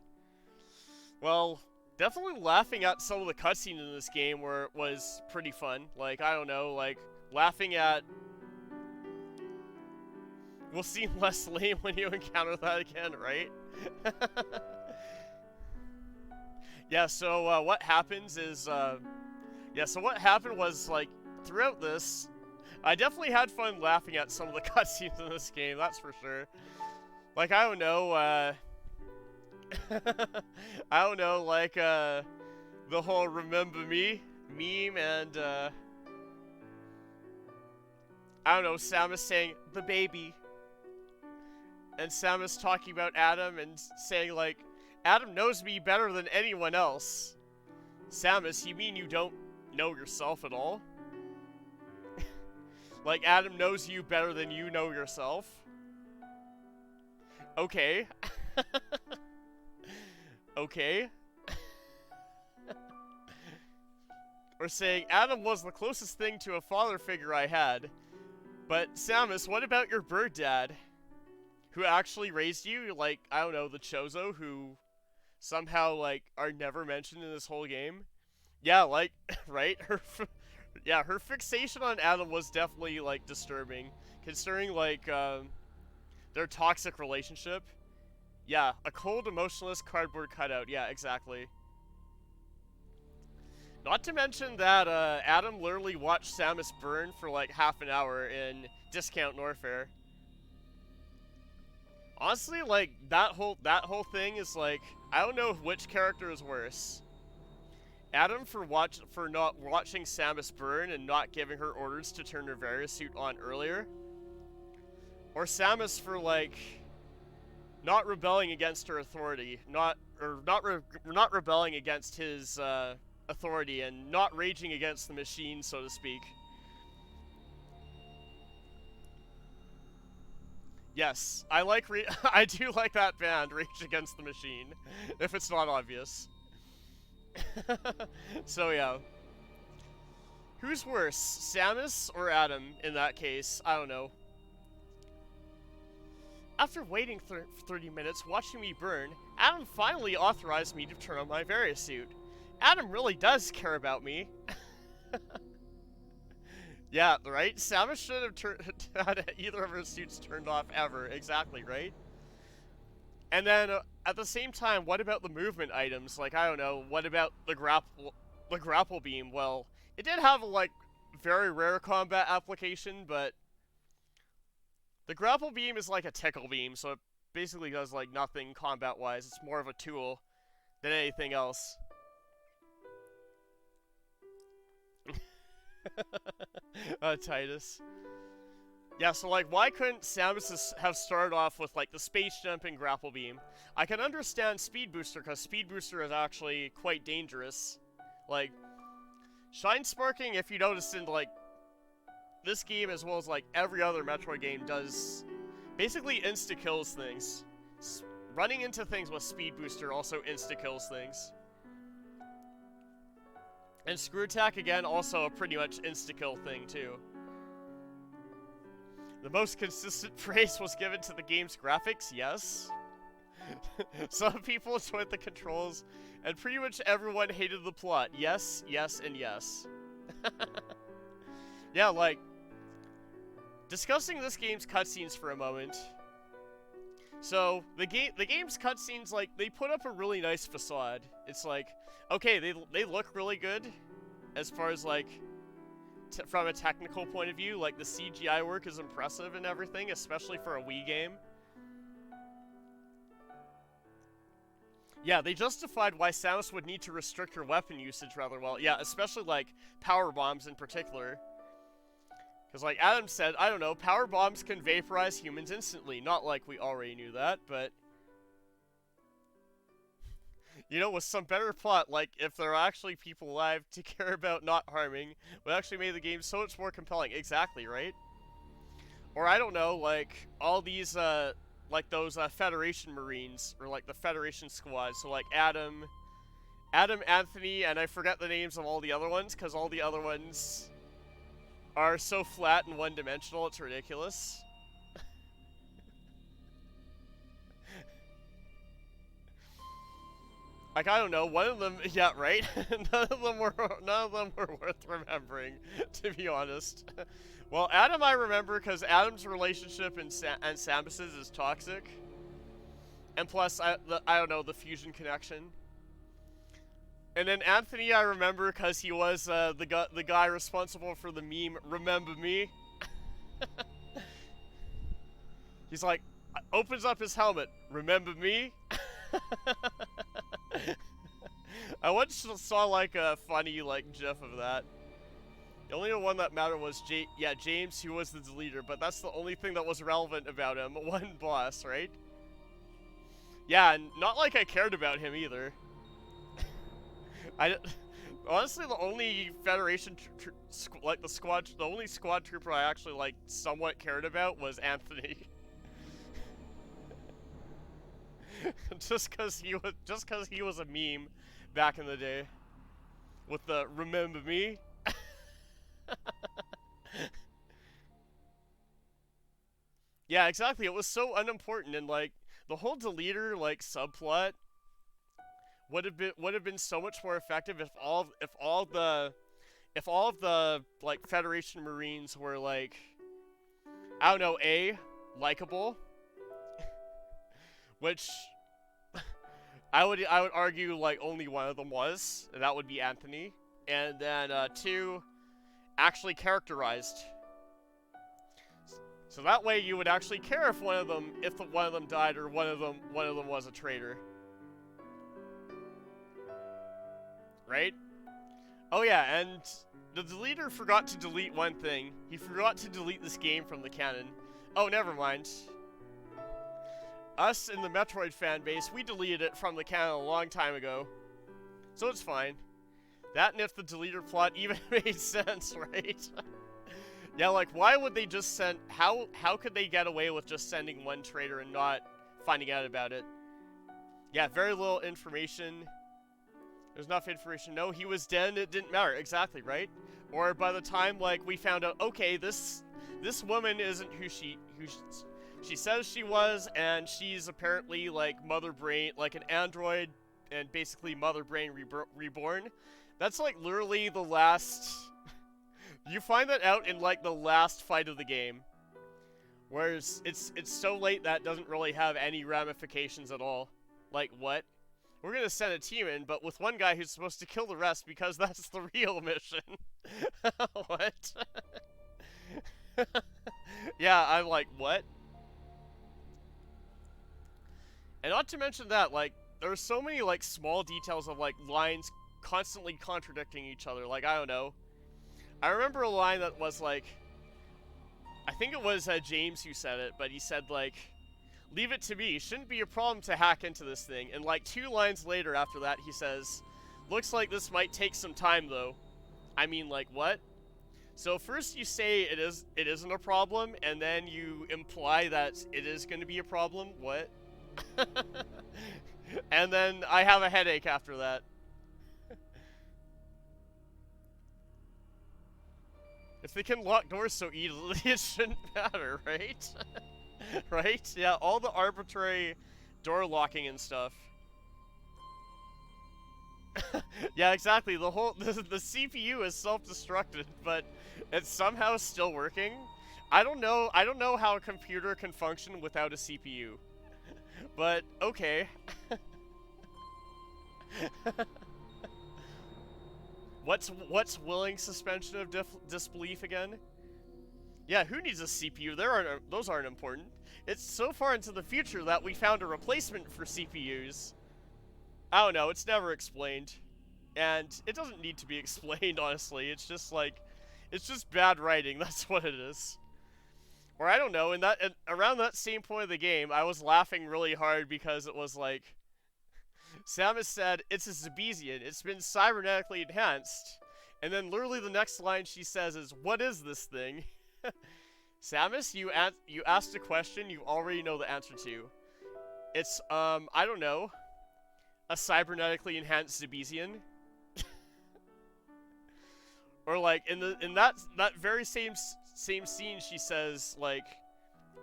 Speaker 1: Well, definitely laughing at some of the cutscenes in this game was pretty fun. Like, I don't know, like, laughing at... will seem less lame when you encounter that again, right? Yeah, so, what happens is, yeah, so what happened was, like, throughout this, I definitely had fun laughing at some of the cutscenes in this game, that's for sure. Like, I don't know, I don't know, like, the whole Remember Me meme and, I don't know, Samus saying, the baby. And Samus talking about Adam and saying, like, Adam knows me better than anyone else. Samus, you mean you don't know yourself at all? Like, Adam knows you better than you know yourself? Okay. Okay. Or saying, Adam was the closest thing to a father figure I had. But, Samus, what about your bird dad? Who actually raised you? Like, I don't know, the Chozo, who somehow, like, are never mentioned in this whole game? Yeah, like, right? Yeah, her fixation on Adam was definitely, like, disturbing. Considering, like, their toxic relationship. Yeah, a cold, emotionless cardboard cutout. Yeah, exactly. Not to mention that Adam literally watched Samus burn for like half an hour in Discount Norfair. Honestly, like that whole thing is like, I don't know which character is worse. Adam for not watching Samus burn and not giving her orders to turn her Varus suit on earlier, or Samus for like not rebelling against her authority, not rebelling against his authority, and not raging against the machine, so to speak. Yes, I like I do like that band, Rage Against the Machine, if it's not obvious. So yeah. Who's worse, Samus or Adam in that case? I don't know. After waiting 30 minutes watching me burn, Adam finally authorized me to turn on my Varisuit. Adam really does care about me. Yeah, right? Samus should have had either of her suits turned off ever. Exactly, right? And then, at the same time, what about the movement items? Like, I don't know, what about the grapple beam? Well, it did have a, like, very rare combat application, but the grapple beam is like a tickle beam, so it basically does, like, nothing combat-wise. It's more of a tool than anything else. Titus. Yeah, so, like, why couldn't Samus have started off with, like, the space jump and grapple beam? I can understand Speed Booster, because Speed Booster is actually quite dangerous. Like, Shine Sparking, if you notice in, like, this game as well as, like, every other Metroid game, does basically insta-kills things. Running into things with Speed Booster also insta-kills things. And Screw Attack, again, also a pretty much insta-kill thing, too. The most consistent praise was given to the game's graphics, yes. Some people enjoyed the controls, and pretty much everyone hated the plot. Yes, yes, and yes. Yeah, like, discussing this game's cutscenes for a moment. So, the game's cutscenes, like, they put up a really nice facade. It's like, okay, they look really good, as far as, like, from a technical point of view. Like, the CGI work is impressive and everything, especially for a Wii game. Yeah, they justified why Samus would need to restrict her weapon usage rather well. Yeah, especially, like, power bombs in particular. Because, like Adam said, I don't know, power bombs can vaporize humans instantly. Not like we already knew that, but... You know, with some better plot, like, if there are actually people alive to care about not harming, would actually make the game so much more compelling. Exactly, right? Or, I don't know, like, all these, like, those, Federation Marines, or, like, the Federation Squad. So, like, Adam, Anthony, and I forget the names of all the other ones, because all the other ones are so flat and one-dimensional, it's ridiculous. Like, I don't know, one of them, yeah, right? none of them were worth remembering, to be honest. Well, Adam I remember because Adam's relationship and Samus's is toxic. And plus, I don't know, the fusion connection. And then Anthony I remember because he was the guy responsible for the meme, "Remember me?" He's like, opens up his helmet, "Remember me?" I once saw, like, a funny, like, gif of that. The only one that mattered was James, who was the deleter, but that's the only thing that was relevant about him. One boss, right? Yeah, and not like I cared about him either. Honestly, the only Federation, the only squad trooper I actually, like, somewhat cared about was Anthony. just cause he was a meme back in the day. With the "Remember me?" Yeah, exactly. It was so unimportant, and, like, the whole deleter, like, subplot would have been so much more effective if all of the like Federation Marines were, like, I don't know, likable, which I would argue, like, only one of them was, and that would be Anthony, and then 2, actually characterized. So that way you would actually care if one of them died or one of them was a traitor. Right? Oh yeah, and the deleter forgot to delete one thing. He forgot to delete this game from the canon. Oh, never mind. us in the Metroid fan base, we deleted it from the canon a long time ago. So it's fine. That and if the deleter plot even made sense, right? Yeah, like, why would they just send... How could they get away with just sending one traitor and not finding out about it? Yeah, very little information. There's enough information. No, he was dead and it didn't matter. Exactly, right? Or by the time, like, we found out, okay, this woman isn't who she says she was, and she's apparently, like, Mother Brain, like an android, and basically Mother Brain reborn. That's, like, literally the last... You find that out in, like, the last fight of the game. Whereas, it's so late that doesn't really have any ramifications at all. Like, what? We're gonna send a team in, but with one guy who's supposed to kill the rest because that's the real mission. What? Yeah, I'm like, what? And not to mention that, like, there's so many, like, small details of, like, lines constantly contradicting each other. Like, I don't know. I remember a line that was, like, I think it was James who said it, but he said, like, leave it to me, shouldn't be a problem to hack into this thing. And, like, 2 lines later after that, he says, looks like this might take some time, though. I mean, like, what? So first you say it isn't a problem, and then you imply that it is going to be a problem? What? And then I have a headache after that. If they can lock doors so easily, it shouldn't matter, right? Right? Yeah, all the arbitrary door locking and stuff. Yeah, exactly. The CPU is self-destructed, but it's somehow still working. I don't know how a computer can function without a CPU. But okay. What's willing suspension of disbelief again? Yeah, who needs a CPU? Those aren't important. It's so far into the future that we found a replacement for CPUs. I don't know, it's never explained. And it doesn't need to be explained, honestly. It's just like, it's just bad writing, that's what it is. Or I don't know, around that same point of the game, I was laughing really hard because it was like, Samus said, it's a Zebesian, it's been cybernetically enhanced. And then literally the next line she says is, what is this thing? Samus, you asked a question you already know the answer to. It's, I don't know, a cybernetically enhanced Zebesian. Or like, in that very same scene she says, like,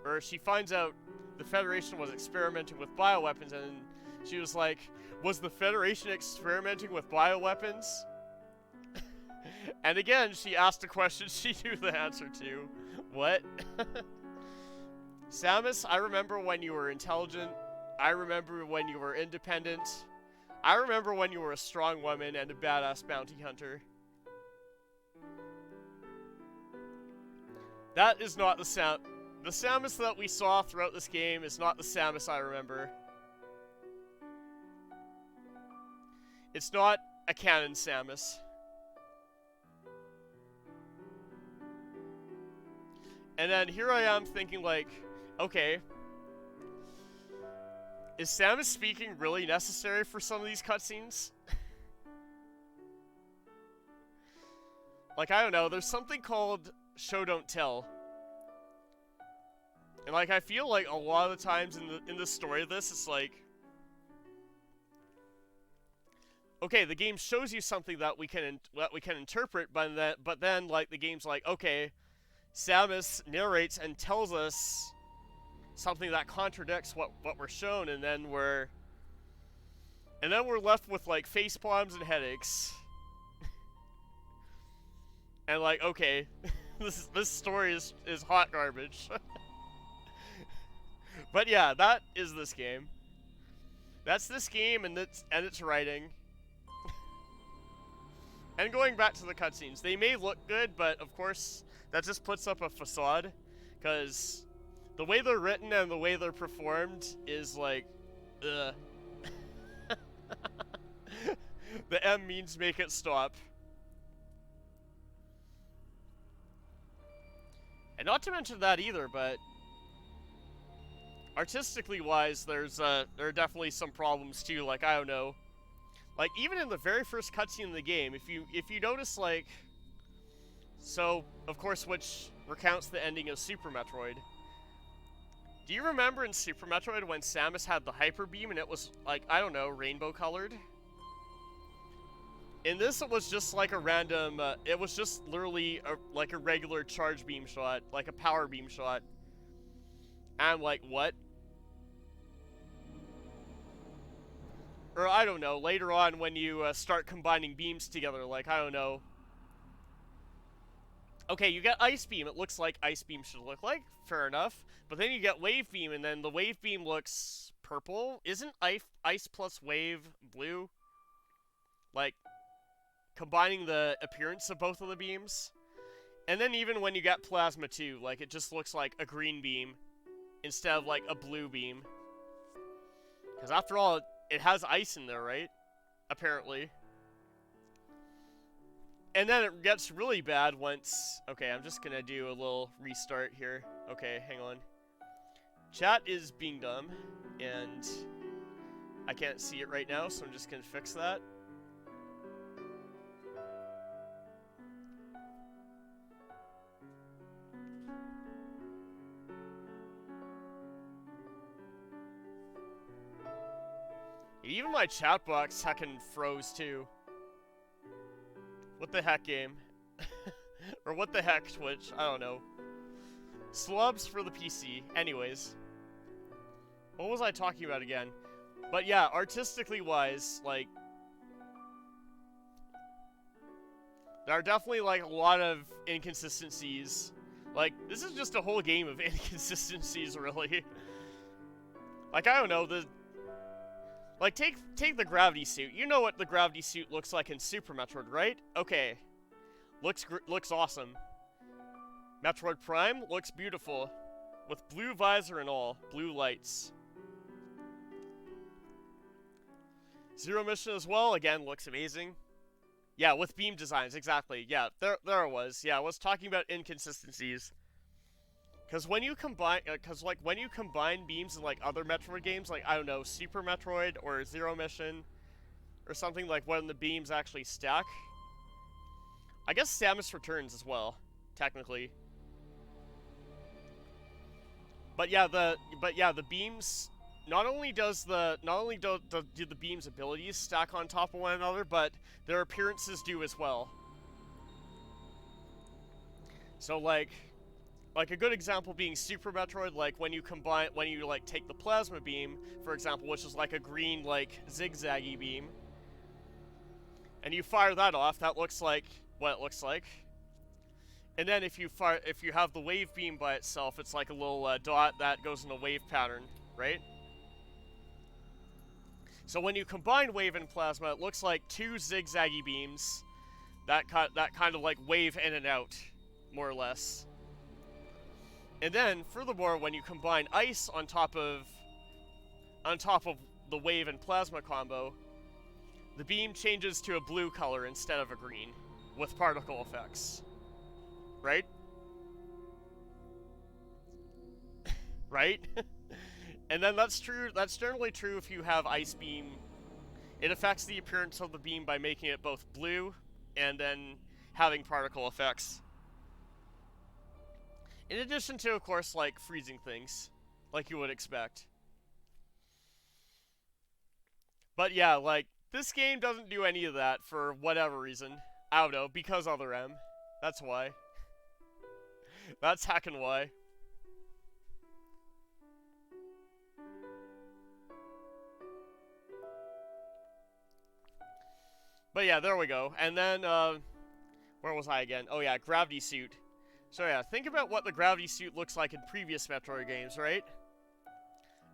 Speaker 1: or she finds out the Federation was experimenting with bioweapons, and she was like, was the Federation experimenting with bioweapons? And again, she asked a question she knew the answer to. What? Samus, I remember when you were intelligent. I remember when you were independent. I remember when you were a strong woman and a badass bounty hunter. That is not the Samus that we saw throughout this game is not the Samus I remember. It's not a canon Samus. And then here I am thinking like, okay, is Samus speaking really necessary for some of these cutscenes? Like, I don't know, there's something called show don't tell. And like, I feel like a lot of the times in the story of this, it's like, okay, the game shows you something that we can interpret, but then like the game's like, okay, Samus narrates and tells us something that contradicts what we're shown, and then we're left with like face palms and headaches. And like, okay, this story is hot garbage. But yeah, that is this game. That's this game and its writing. And going back to the cutscenes, they may look good, but of course that just puts up a facade, because the way they're written and the way they're performed is like, ugh. The M means make it stop. And not to mention that either, but artistically wise, there are definitely some problems too. Like, I don't know, like even in the very first cutscene in the game, if you notice, like, so of course, which recounts the ending of Super Metroid. Do you remember in Super Metroid when Samus had the Hyper Beam and it was like, I don't know, rainbow colored? In this, it was just like a random. It was just literally like a regular charge beam shot, like a power beam shot. And I'm like, what? Or I don't know, later on when you start combining beams together, like, I don't know. Okay, you get Ice Beam, it looks like Ice Beam should look like, fair enough. But then you get Wave Beam, and then the Wave Beam looks purple. Isn't Ice plus Wave blue? Like, combining the appearance of both of the beams. And then even when you get Plasma too, like, it just looks like a green beam instead of, like, a blue beam. Because after all, it has ice in there, right? Apparently. And then it gets really bad once... Okay, I'm just gonna do a little restart here. Okay, hang on. Chat is being dumb, and I can't see it right now, so I'm just gonna fix that. Even my chat box heckin' froze too. What the heck, game? Or what the heck, Twitch? I don't know. Slubs for the PC. Anyways. What was I talking about again? But yeah, artistically wise, like... there are definitely, like, a lot of inconsistencies. Like, this is just a whole game of inconsistencies, really. Like, I don't know, like, take the gravity suit. You know what the gravity suit looks like in Super Metroid, right? Okay. Looks awesome. Metroid Prime looks beautiful. With blue visor and all. Blue lights. Zero Mission as well, again, looks amazing. Yeah, with beam designs, exactly. Yeah, there it was. Yeah, I was talking about inconsistencies. Because when you combine, when you combine beams in, like, other Metroid games, like, I don't know, Super Metroid or Zero Mission, or something, like, when the beams actually stack. I guess Samus Returns as well, technically. But yeah, the beams, not only do the beams' abilities stack on top of one another, but their appearances do as well. So, like a good example being Super Metroid, like when you like take the Plasma Beam, for example, which is like a green, like, zigzaggy beam, and you fire that off, that looks like what it looks like. And then if you have the Wave Beam by itself, it's like a little dot that goes in a wave pattern, right? So when you combine Wave and Plasma, it looks like two zigzaggy beams that kind of like wave in and out, more or less. And then, furthermore, when you combine Ice on top of the Wave and Plasma combo, the beam changes to a blue color instead of a green, with particle effects. Right? Right? And then that's generally true if you have Ice Beam. It affects the appearance of the beam by making it both blue and then having particle effects. In addition to, of course, like, freezing things, like you would expect. But yeah, like, this game doesn't do any of that for whatever reason. I don't know, because other M. That's why. That's heckin' why. But yeah, there we go. And then, where was I again? Oh yeah, Gravity Suit. So yeah, think about what the Gravity Suit looks like in previous Metroid games, right?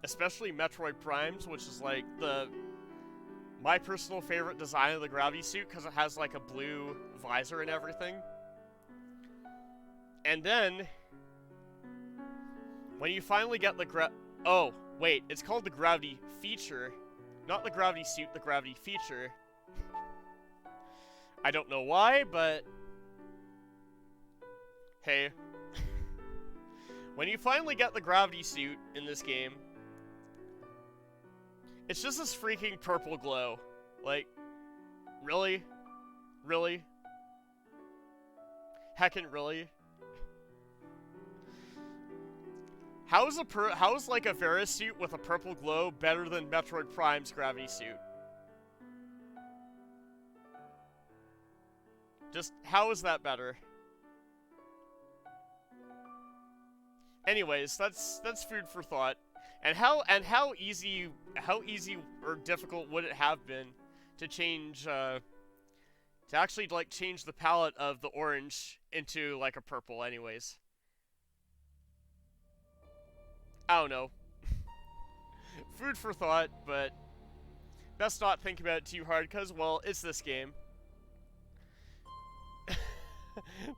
Speaker 1: Especially Metroid Primes, which is like my personal favorite design of the Gravity Suit, because it has like a blue visor and everything. And then, when you finally get the oh, wait, it's called the Gravity Feature. Not the Gravity Suit, the Gravity Feature. I don't know why, but... hey. When you finally get the Gravity Suit in this game, It's just this freaking purple glow. Like, really? Really? Heckin' really? How's like a Vera suit with a purple glow better than Metroid Prime's gravity suit? Just how is that better? Anyways, that's food for thought. And how easy or difficult would it have been to change to actually like change the palette of the orange into like a purple anyways? I don't know. Food for thought, but best not think about it too hard because, well, it's this game.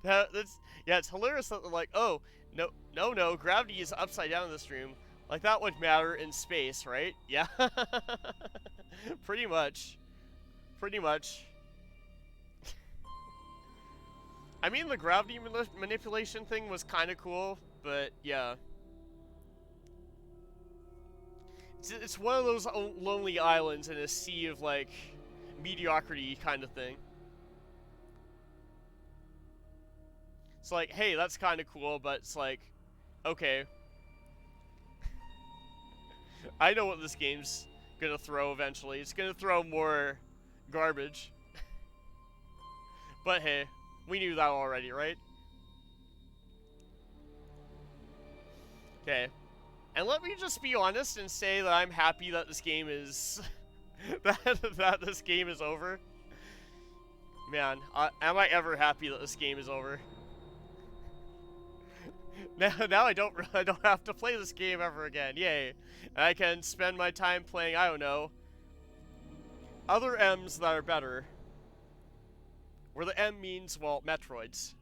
Speaker 1: Yeah, it's hilarious that they're like, oh, no, gravity is upside down in this room. Like, that would matter in space, right? Yeah. Pretty much. I mean, the gravity manipulation thing was kind of cool, but yeah. It's one of those lonely islands in a sea of, like, mediocrity kind of thing. It's like, hey, that's kind of cool, but it's like, okay. I know what this game's gonna throw eventually. It's gonna throw more garbage. But hey, we knew that already, right? Okay. And let me just be honest and say that I'm happy that this game is... that this game is over. Man, am I ever happy that this game is over? Now I don't have to play this game ever again. Yay. And I can spend my time playing, I don't know, other M's that are better. Where the M means, well, Metroids.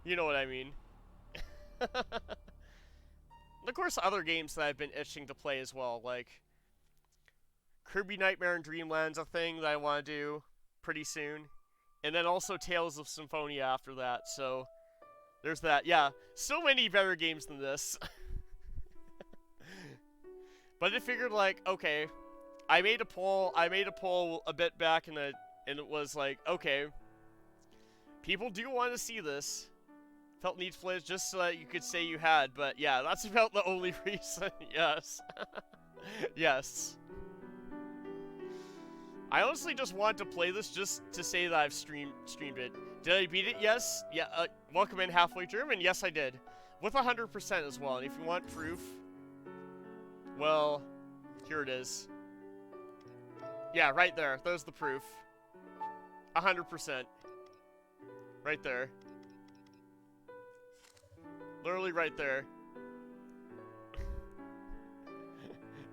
Speaker 1: You know what I mean. Of course, other games that I've been itching to play as well, like Kirby Nightmare and Dreamland's a thing that I want to do pretty soon. And then also Tales of Symphonia after that, so there's that. Yeah, so many better games than this. But I figured, like, okay, I made a poll a bit back and it was like, okay, people do want to see this. Felt need to play it just so that you could say you had, but yeah, that's about the only reason. Yes. Yes. I honestly just wanted to play this just to say that I've streamed it. Did I beat it? Yes. Yeah, welcome in Halfway German. Yes, I did. With 100% as well. And if you want proof, well, here it is. Yeah, right there. There's the proof. 100%. Right there. Literally right there.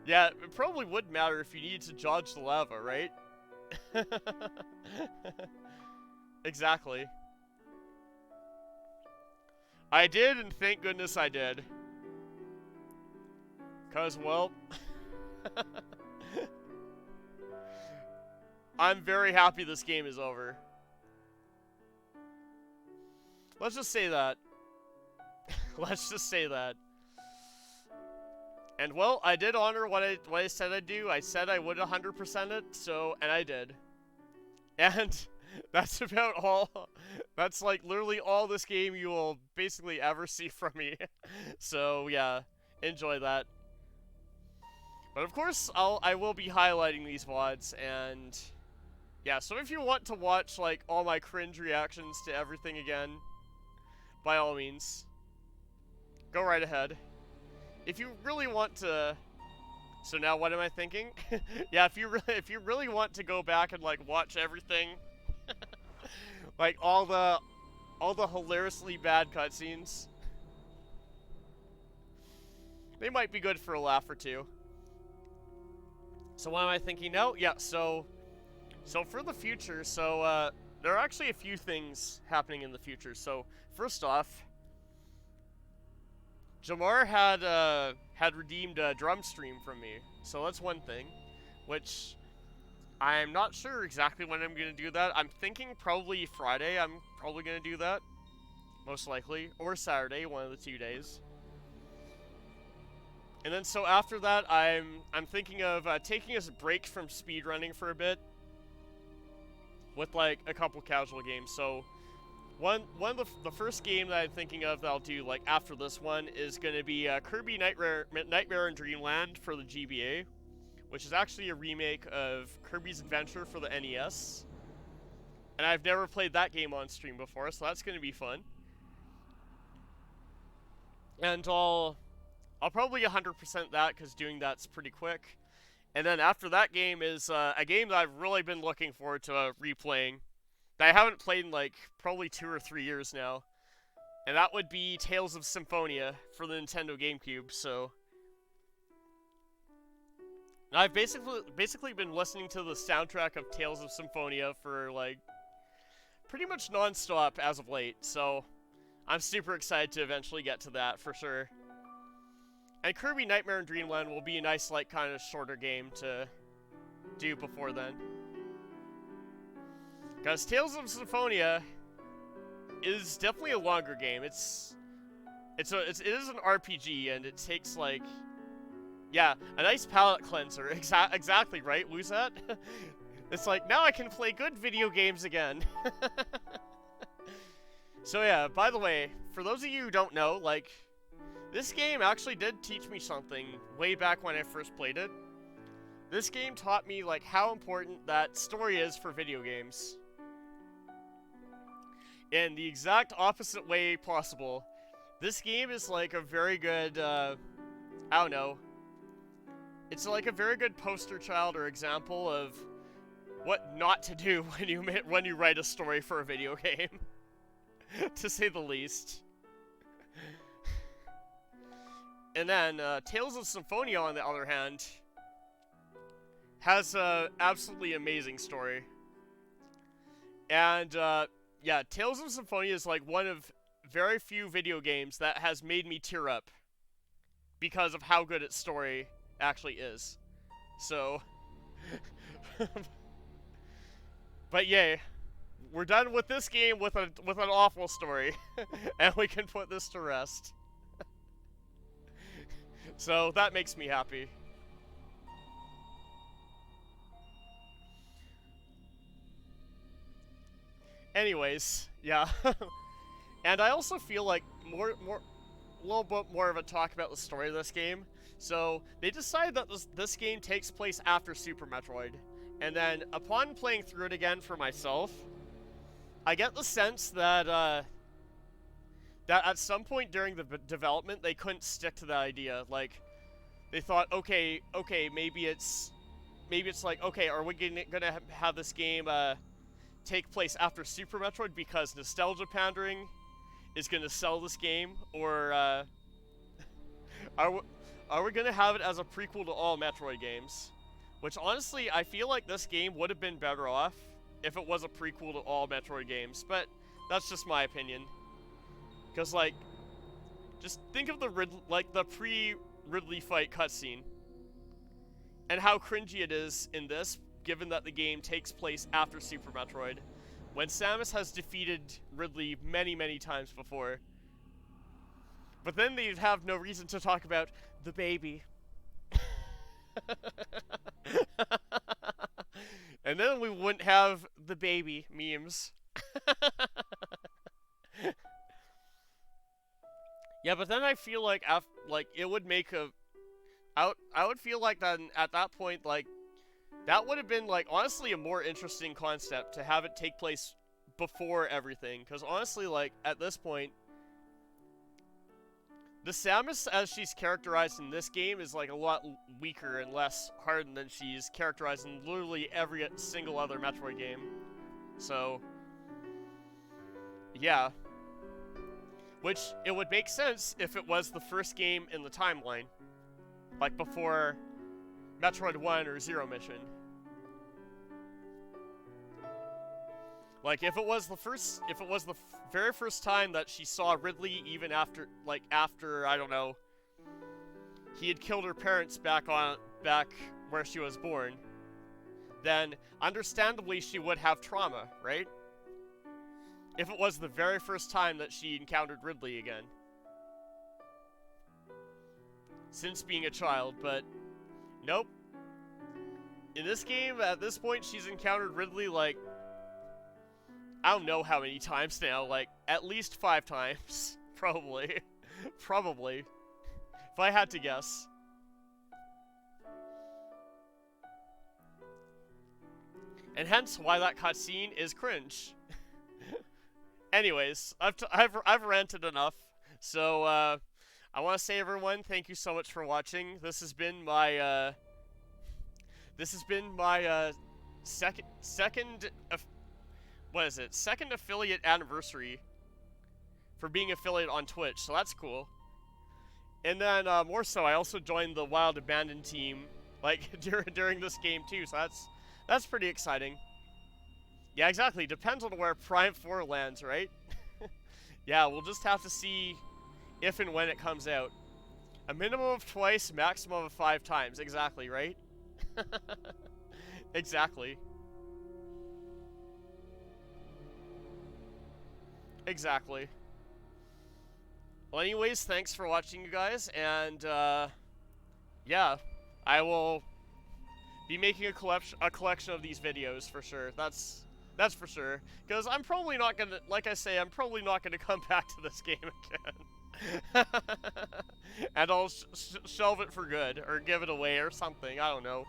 Speaker 1: Yeah, it probably would matter if you needed to dodge the lava, right? Exactly. I did, and thank goodness I did. 'Cause, well... I'm very happy this game is over. Let's just say that. Let's just say that. And well, I did honor what I said I'd do. I said I would 100% it, so, and I did. And that's about all. That's like literally all this game you will basically ever see from me. So yeah, enjoy that. But of course, I will be highlighting these VODs, and yeah, so if you want to watch like all my cringe reactions to everything again, by all means, go right ahead. If you really want to, so now what am I thinking? Yeah, if you really want to go back and like watch everything, like all the hilariously bad cutscenes, they might be good for a laugh or two. So what am I thinking now? Yeah, so for the future, there are actually a few things happening in the future. So first off, Jamar had redeemed a drum stream from me, so that's one thing, which I'm not sure exactly when I'm going to do that. I'm thinking probably Friday I'm probably going to do that, most likely, or Saturday, one of the 2 days. And then so after that, I'm thinking of taking a break from speedrunning for a bit, with like a couple casual games. So one of the first game that I'm thinking of that I'll do like after this one is gonna be Kirby Nightmare in Dreamland for the GBA, which is actually a remake of Kirby's Adventure for the NES. And I've never played that game on stream before, so that's gonna be fun. And I'll probably 100% that, because doing that's pretty quick. And then after that game is a game that I've really been looking forward to replaying, that I haven't played in like probably 2 or 3 years now. And that would be Tales of Symphonia for the Nintendo GameCube. So I've basically been listening to the soundtrack of Tales of Symphonia for like pretty much non-stop as of late. So I'm super excited to eventually get to that for sure. And Kirby Nightmare in Dreamland will be a nice, like, kind of shorter game to do before then. Because Tales of Symphonia is definitely a longer game. It is an RPG, and it takes, like, yeah, a nice palate cleanser. Exactly, right, Luzat? It's like, now I can play good video games again. So yeah, by the way, for those of you who don't know, like, this game actually did teach me something way back when I first played it. This game taught me, like, how important that story is for video games. In the exact opposite way possible. This game is, like, a very good, I don't know. It's, like, a very good poster child or example of what not to do when you write a story for a video game. To say the least. And then, Tales of Symphonia, on the other hand, has a absolutely amazing story. And, yeah, Tales of Symphonia is like one of very few video games that has made me tear up because of how good its story actually is. So, but yay, we're done with this game with an awful story, and we can put this to rest. So that makes me happy. Anyways, yeah. And I also feel like a little bit more of a talk about the story of this game. So they decided that this game takes place after Super Metroid, and then upon playing through it again for myself, I get the sense that that at some point during the development they couldn't stick to that idea. Like, they thought, okay, maybe it's like, okay, are we gonna have this game take place after Super Metroid because nostalgia pandering is gonna sell this game, or are we gonna have it as a prequel to all Metroid games? Which honestly, I feel like this game would have been better off if it was a prequel to all Metroid games, but that's just my opinion. Because, like, just think of the pre-Ridley fight cutscene, and how cringy it is in this, given that the game takes place after Super Metroid, when Samus has defeated Ridley many, many times before. But then they'd have no reason to talk about the baby. And then we wouldn't have the baby memes. Yeah, but then I feel like it would make I would feel like that at that point, like, that would have been, like, honestly a more interesting concept to have it take place before everything. Because honestly, like, at this point, the Samus as she's characterized in this game is, like, a lot weaker and less hardened than she's characterized in literally every single other Metroid game. So, yeah. Which, it would make sense if it was the first game in the timeline. Like, before Metroid 1 or Zero Mission. Like, if it was the very first time that she saw Ridley, even after, I don't know, he had killed her parents back where she was born, then understandably she would have trauma, right? If it was the very first time that she encountered Ridley again. since being a child, but nope. In this game, at this point, she's encountered Ridley like, I don't know how many times now, like at least 5 times, probably. Probably. If I had to guess. And hence why that cutscene is cringe. Anyways, I've ranted enough. So I want to say, everyone, thank you so much for watching. This has been my second affiliate anniversary for being affiliate on Twitch. So that's cool. And then more so, I also joined the Wild Abandoned team like during this game too. So that's pretty exciting. Yeah, exactly. Depends on where Prime 4 lands, right? Yeah, we'll just have to see if and when it comes out. A minimum of twice, maximum of 5 times. Exactly, right? Exactly. Exactly. Well, anyways, thanks for watching, you guys, and yeah, I will be making a collection of these videos for sure. That's for sure. Because I'm probably not gonna, like I say, I'm probably not gonna come back to this game again. And I'll shelve it for good, or give it away, or something. I don't know.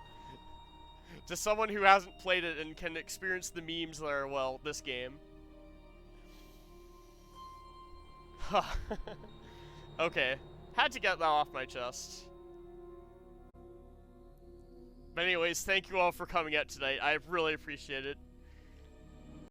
Speaker 1: To someone who hasn't played it and can experience the memes that are, well, this game. Okay, had to get that off my chest. But anyways, thank you all for coming out tonight. I really appreciate it.